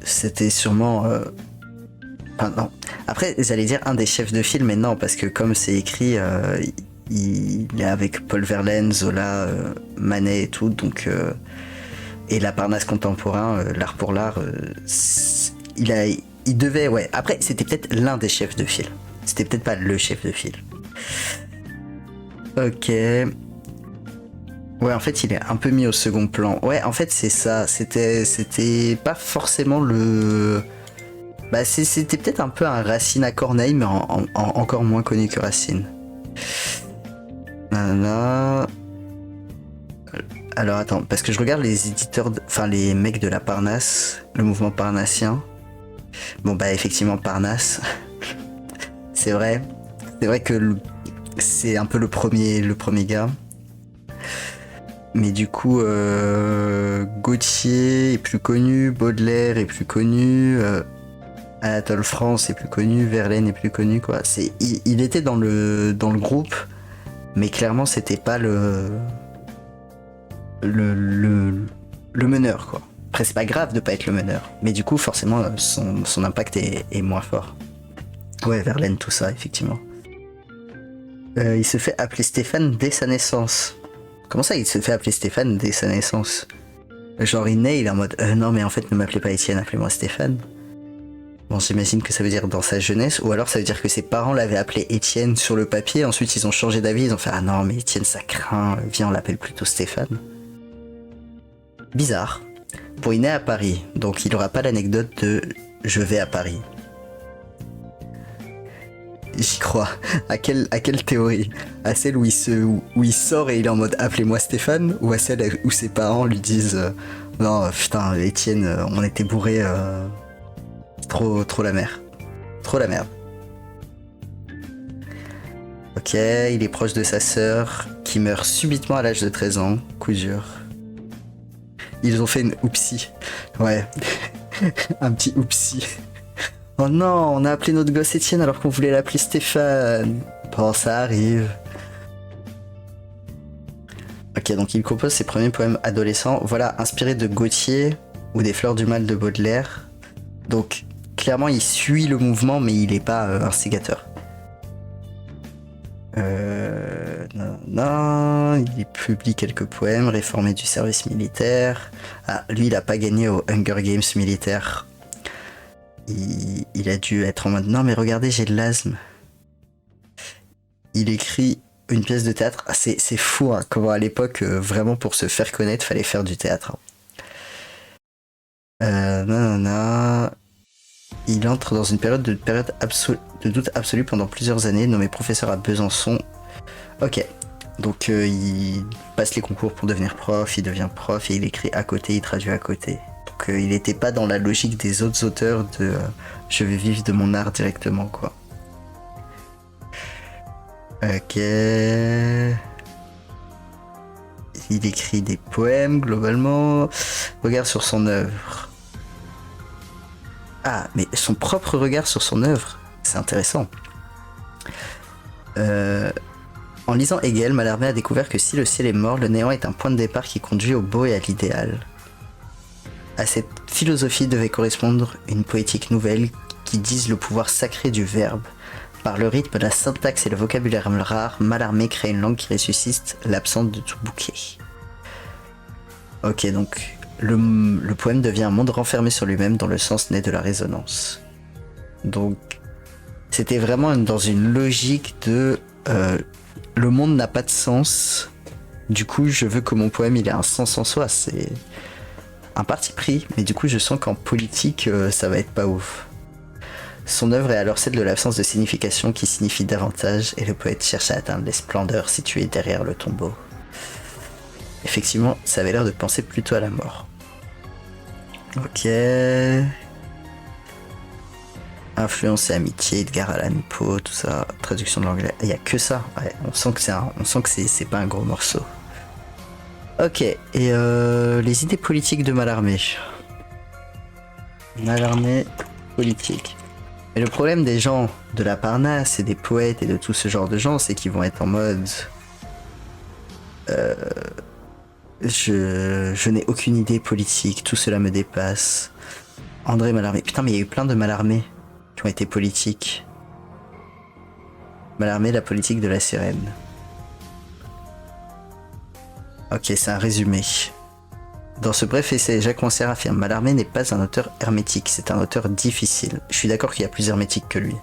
Speaker 1: c'était sûrement... Enfin, non. Après, j'allais dire un des chefs de file, mais non, parce que comme c'est écrit, il est avec Paul Verlaine, Zola, Manet et tout, donc... et la Parnasse contemporain, l'art pour l'art, il devait... Ouais, après, c'était peut-être l'un des chefs de file. C'était peut-être pas le chef de file. Ok... Ouais, en fait, il est un peu mis au second plan. Ouais, en fait, c'est ça. C'était pas forcément le... Bah, c'était peut-être un peu un Racine à Corneille, mais encore moins connu que Racine. Nanana. Alors, attends, parce que je regarde les éditeurs... Enfin, les mecs de la Parnasse, le mouvement parnassien. Bon, bah, effectivement, Parnasse. C'est vrai. C'est vrai que c'est un peu le premier gars. Mais du coup, Gautier est plus connu, Baudelaire est plus connu, Anatole France est plus connu, Verlaine est plus connu, quoi. Il était dans le groupe, mais clairement c'était pas le meneur, quoi. Après, c'est pas grave de pas être le meneur. Mais du coup, forcément, son impact est moins fort. Ouais, Verlaine, tout ça, effectivement. Il se fait appeler Stéphane dès sa naissance. Comment ça, il se fait appeler Stéphane dès sa naissance? Genre, il naît, il est en mode non, mais en fait, ne m'appelez pas Étienne, appelez-moi Stéphane. Bon, j'imagine que ça veut dire dans sa jeunesse, ou alors ça veut dire que ses parents l'avaient appelé Étienne sur le papier, ensuite ils ont changé d'avis, ils ont fait ah non, mais Étienne ça craint, viens, on l'appelle plutôt Stéphane. Bizarre. Bon, il naît à Paris, donc il aura pas l'anecdote de je vais à Paris. J'y crois. À quelle théorie? À celle où il sort et il est en mode appelez-moi Stéphane, ou à celle où ses parents lui disent non, putain, Étienne, on était bourré, trop la mer. Trop la merde. Ok, il est proche de sa sœur, qui meurt subitement à l'âge de 13 ans, coup dur. Ils ont fait une oupsie. Ouais, un petit oupsie. Oh non, on a appelé notre gosse Étienne alors qu'on voulait l'appeler Stéphane. Bon, ça arrive. Ok, donc il compose ses premiers poèmes adolescents, voilà, inspirés de Gautier ou des Fleurs du Mal de Baudelaire. Donc, clairement, il suit le mouvement, mais il n'est pas instigateur. Non, il publie quelques poèmes, réformé du service militaire. Ah, lui, il a pas gagné au Hunger Games militaire. Il a dû être en mode non, mais regardez, j'ai de l'asthme. Il écrit une pièce de théâtre. Ah, c'est fou, hein, comment à l'époque, vraiment pour se faire connaître, fallait faire du théâtre. Non. Il entre dans une période de doute absolu pendant plusieurs années, nommé professeur à Besançon. Ok, donc il passe les concours pour devenir prof, il devient prof et il écrit à côté, il traduit à côté. Donc il n'était pas dans la logique des autres auteurs de je vais vivre de mon art directement, quoi. Ok. Il écrit des poèmes globalement. Regarde sur son œuvre. Ah, mais son propre regard sur son œuvre, c'est intéressant. En lisant Hegel, Mallarmé a découvert que si le ciel est mort, le néant est un point de départ qui conduit au beau et à l'idéal. À cette philosophie devait correspondre une poétique nouvelle qui dise le pouvoir sacré du verbe. Par le rythme, la syntaxe et le vocabulaire rare, Mallarmé crée une langue qui ressuscite l'absence de tout bouquet. Ok, donc le poème devient un monde renfermé sur lui-même dont le sens naît de la résonance. Donc c'était vraiment dans une logique de le monde n'a pas de sens, du coup je veux que mon poème il ait un sens en soi. C'est un parti pris, mais du coup je sens qu'en politique ça va être pas ouf. Son œuvre est alors celle de l'absence de signification qui signifie davantage, et le poète cherche à atteindre les splendeurs situées derrière le tombeau. Effectivement, ça avait l'air de penser plutôt à la mort. Ok. Influence et amitié, Edgar Allan Poe, tout ça, traduction de l'anglais. Il y a que ça. Ouais, on sent que c'est pas un gros morceau. Ok. Et les idées politiques de Mallarmé. Mallarmé politique. Mais le problème des gens de la Parnasse et des poètes et de tout ce genre de gens, c'est qu'ils vont être en mode je n'ai aucune idée politique, tout cela me dépasse. André Mallarmé. Putain, mais il y a eu plein de Mallarmé qui ont été politiques. Mallarmé, la politique de la sirène. Ok, c'est un résumé. Dans ce bref essai, Jacques Rancière affirme: Mallarmé n'est pas un auteur hermétique, c'est un auteur difficile. Je suis d'accord qu'il y a plus hermétique que lui.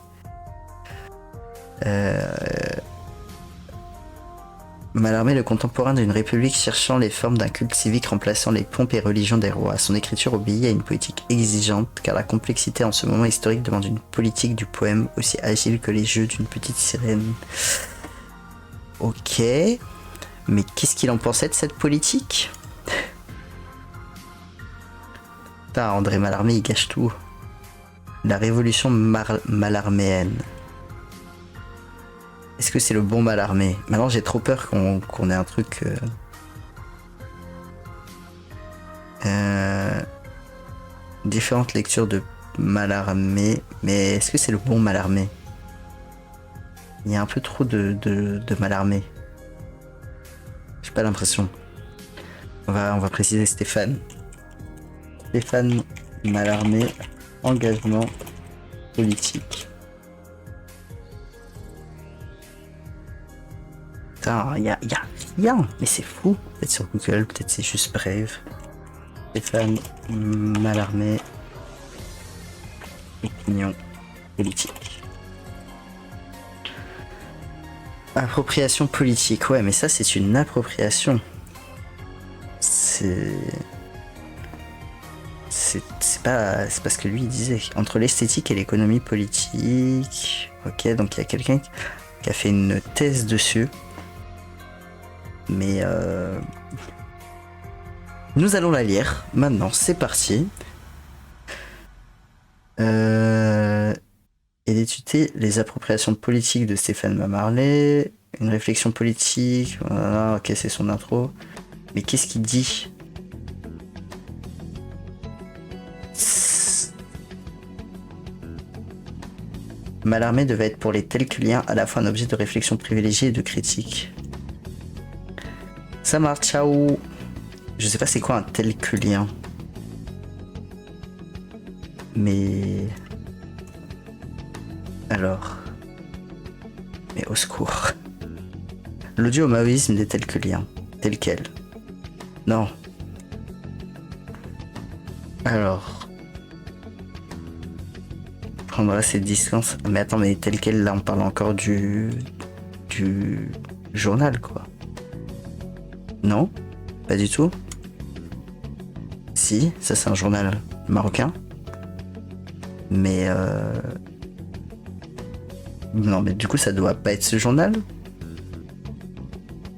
Speaker 1: Mallarmé, le contemporain d'une république cherchant les formes d'un culte civique remplaçant les pompes et religions des rois. Son écriture obéit à une politique exigeante, car la complexité en ce moment historique demande une politique du poème aussi agile que les jeux d'une petite sirène. Ok, mais qu'est-ce qu'il en pensait de cette politique? Putain, André Mallarmé, il gâche tout. La révolution mallarméenne. Est-ce que c'est le bon Mallarmé? Maintenant, j'ai trop peur qu'on ait un truc... différentes lectures de Mallarmé. Mais est-ce que c'est le bon Mallarmé? Il y a un peu trop de Mallarmé. J'ai pas l'impression. On va préciser Stéphane. Stéphane Mallarmé, engagement politique. Putain, y a rien, mais c'est fou. Peut-être sur Google, peut-être c'est juste Brave. Stéphane Mallarmé, opinion politique. Appropriation politique, ouais, mais ça c'est une appropriation. C'est pas ce que lui disait. Entre l'esthétique et l'économie politique. Ok, donc il y a quelqu'un qui a fait une thèse dessus. Mais nous allons la lire. Maintenant, c'est parti. Et d'étudier les appropriations politiques de Stéphane Mallarmé. Une réflexion politique. Voilà, ok, c'est son intro. Mais qu'est-ce qu'il dit ? Mallarmé devait être pour les Telculiens à la fois un objet de réflexion privilégié et de critique. Ça marche, ciao. Je sais pas c'est quoi un Telculien. Mais... Alors... Mais au secours. L'audio-maoïsme des Telculiens. Tel quel. Non. Alors... Prendra ses distances. Mais attends, mais tel quel, là on parle encore du journal, quoi. Non, pas du tout. Si, ça c'est un journal marocain. Mais non, mais du coup ça doit pas être ce journal.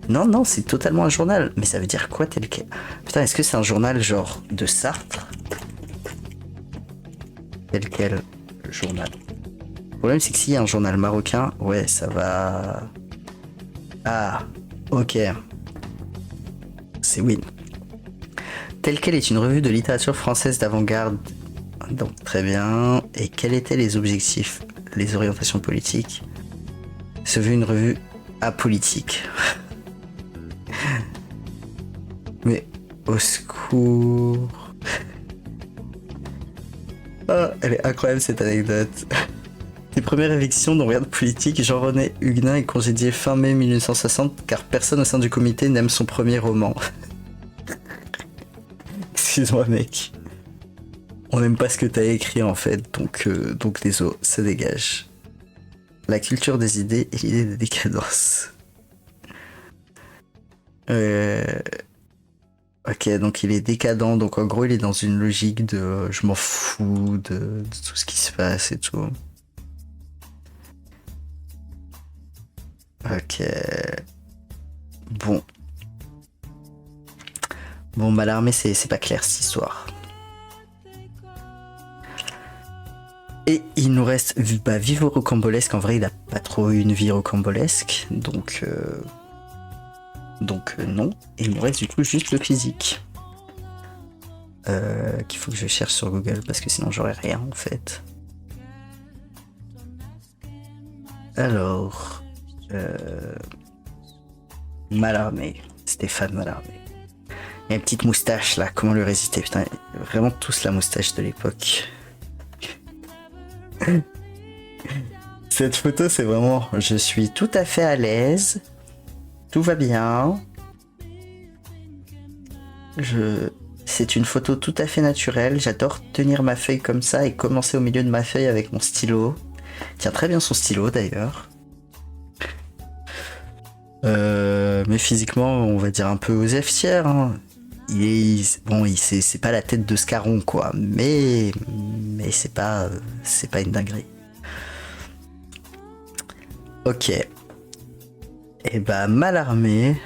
Speaker 1: Non, c'est totalement un journal. Mais ça veut dire quoi tel quel? Putain, est-ce que c'est un journal genre de Sartre? Tel quel journal. Le problème c'est que s'il y a un journal marocain, ouais, ça va... Ah, ok. C'est win. Tel quel est une revue de littérature française d'avant-garde. Donc très bien. Et quels étaient les objectifs, les orientations politiques? Se veut une revue apolitique. Mais au secours. Oh, elle est incroyable cette anecdote. Les premières évictions dans Regarde politique, Jean-René Huguenin est congédié fin mai 1960 car personne au sein du comité n'aime son premier roman. Excuse-moi mec. On n'aime pas ce que t'as écrit en fait, donc désolé, ça dégage. La culture des idées et l'idée de décadence. Ok, donc il est décadent, donc en gros il est dans une logique de je m'en fous de tout ce qui se passe et tout. Ok. Bon, Mallarmé, c'est pas clair cette histoire. Et il nous reste Vive rocambolesque. En vrai, il a pas trop eu une vie rocambolesque, donc non. Et il nous reste du coup juste le physique. Qu'il faut que je cherche sur Google parce que sinon j'aurais rien en fait. Alors... Mallarmé, Stéphane Mallarmé. Il y a une petite moustache là, comment lui résister? Putain, vraiment tous la moustache de l'époque. Cette photo c'est vraiment, je suis tout à fait à l'aise, tout va bien. C'est une photo tout à fait naturelle, j'adore tenir ma feuille comme ça et commencer au milieu de ma feuille avec mon stylo. Il tient très bien son stylo d'ailleurs. Mais physiquement, on va dire un peu aux F-tiers. Hein. C'est pas la tête de Scarron, quoi. Mais c'est pas une dinguerie. Ok. Et bah, Mallarmé,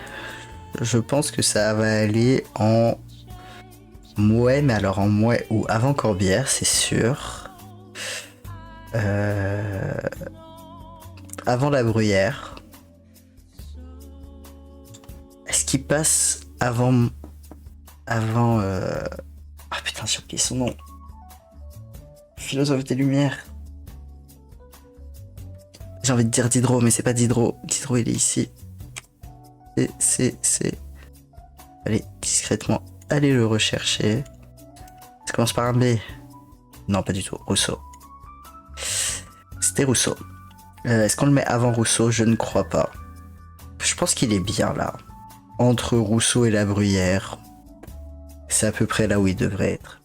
Speaker 1: je pense que ça va aller en Mouais, mais alors en Mouais ou avant Corbière, c'est sûr. Avant la Bruyère. Est-ce qu'il passe avant... Ah putain, j'ai oublié son nom. Philosophe des Lumières. J'ai envie de dire Diderot, mais c'est pas Diderot. Diderot, il est ici. C'est... Allez, discrètement, allez le rechercher. Parce commence par un B. Non, pas du tout. Rousseau. C'était Rousseau. Est-ce qu'on le met avant Rousseau? Je ne crois pas. Je pense qu'il est bien là. Entre Rousseau et La Bruyère. C'est à peu près là où il devrait être.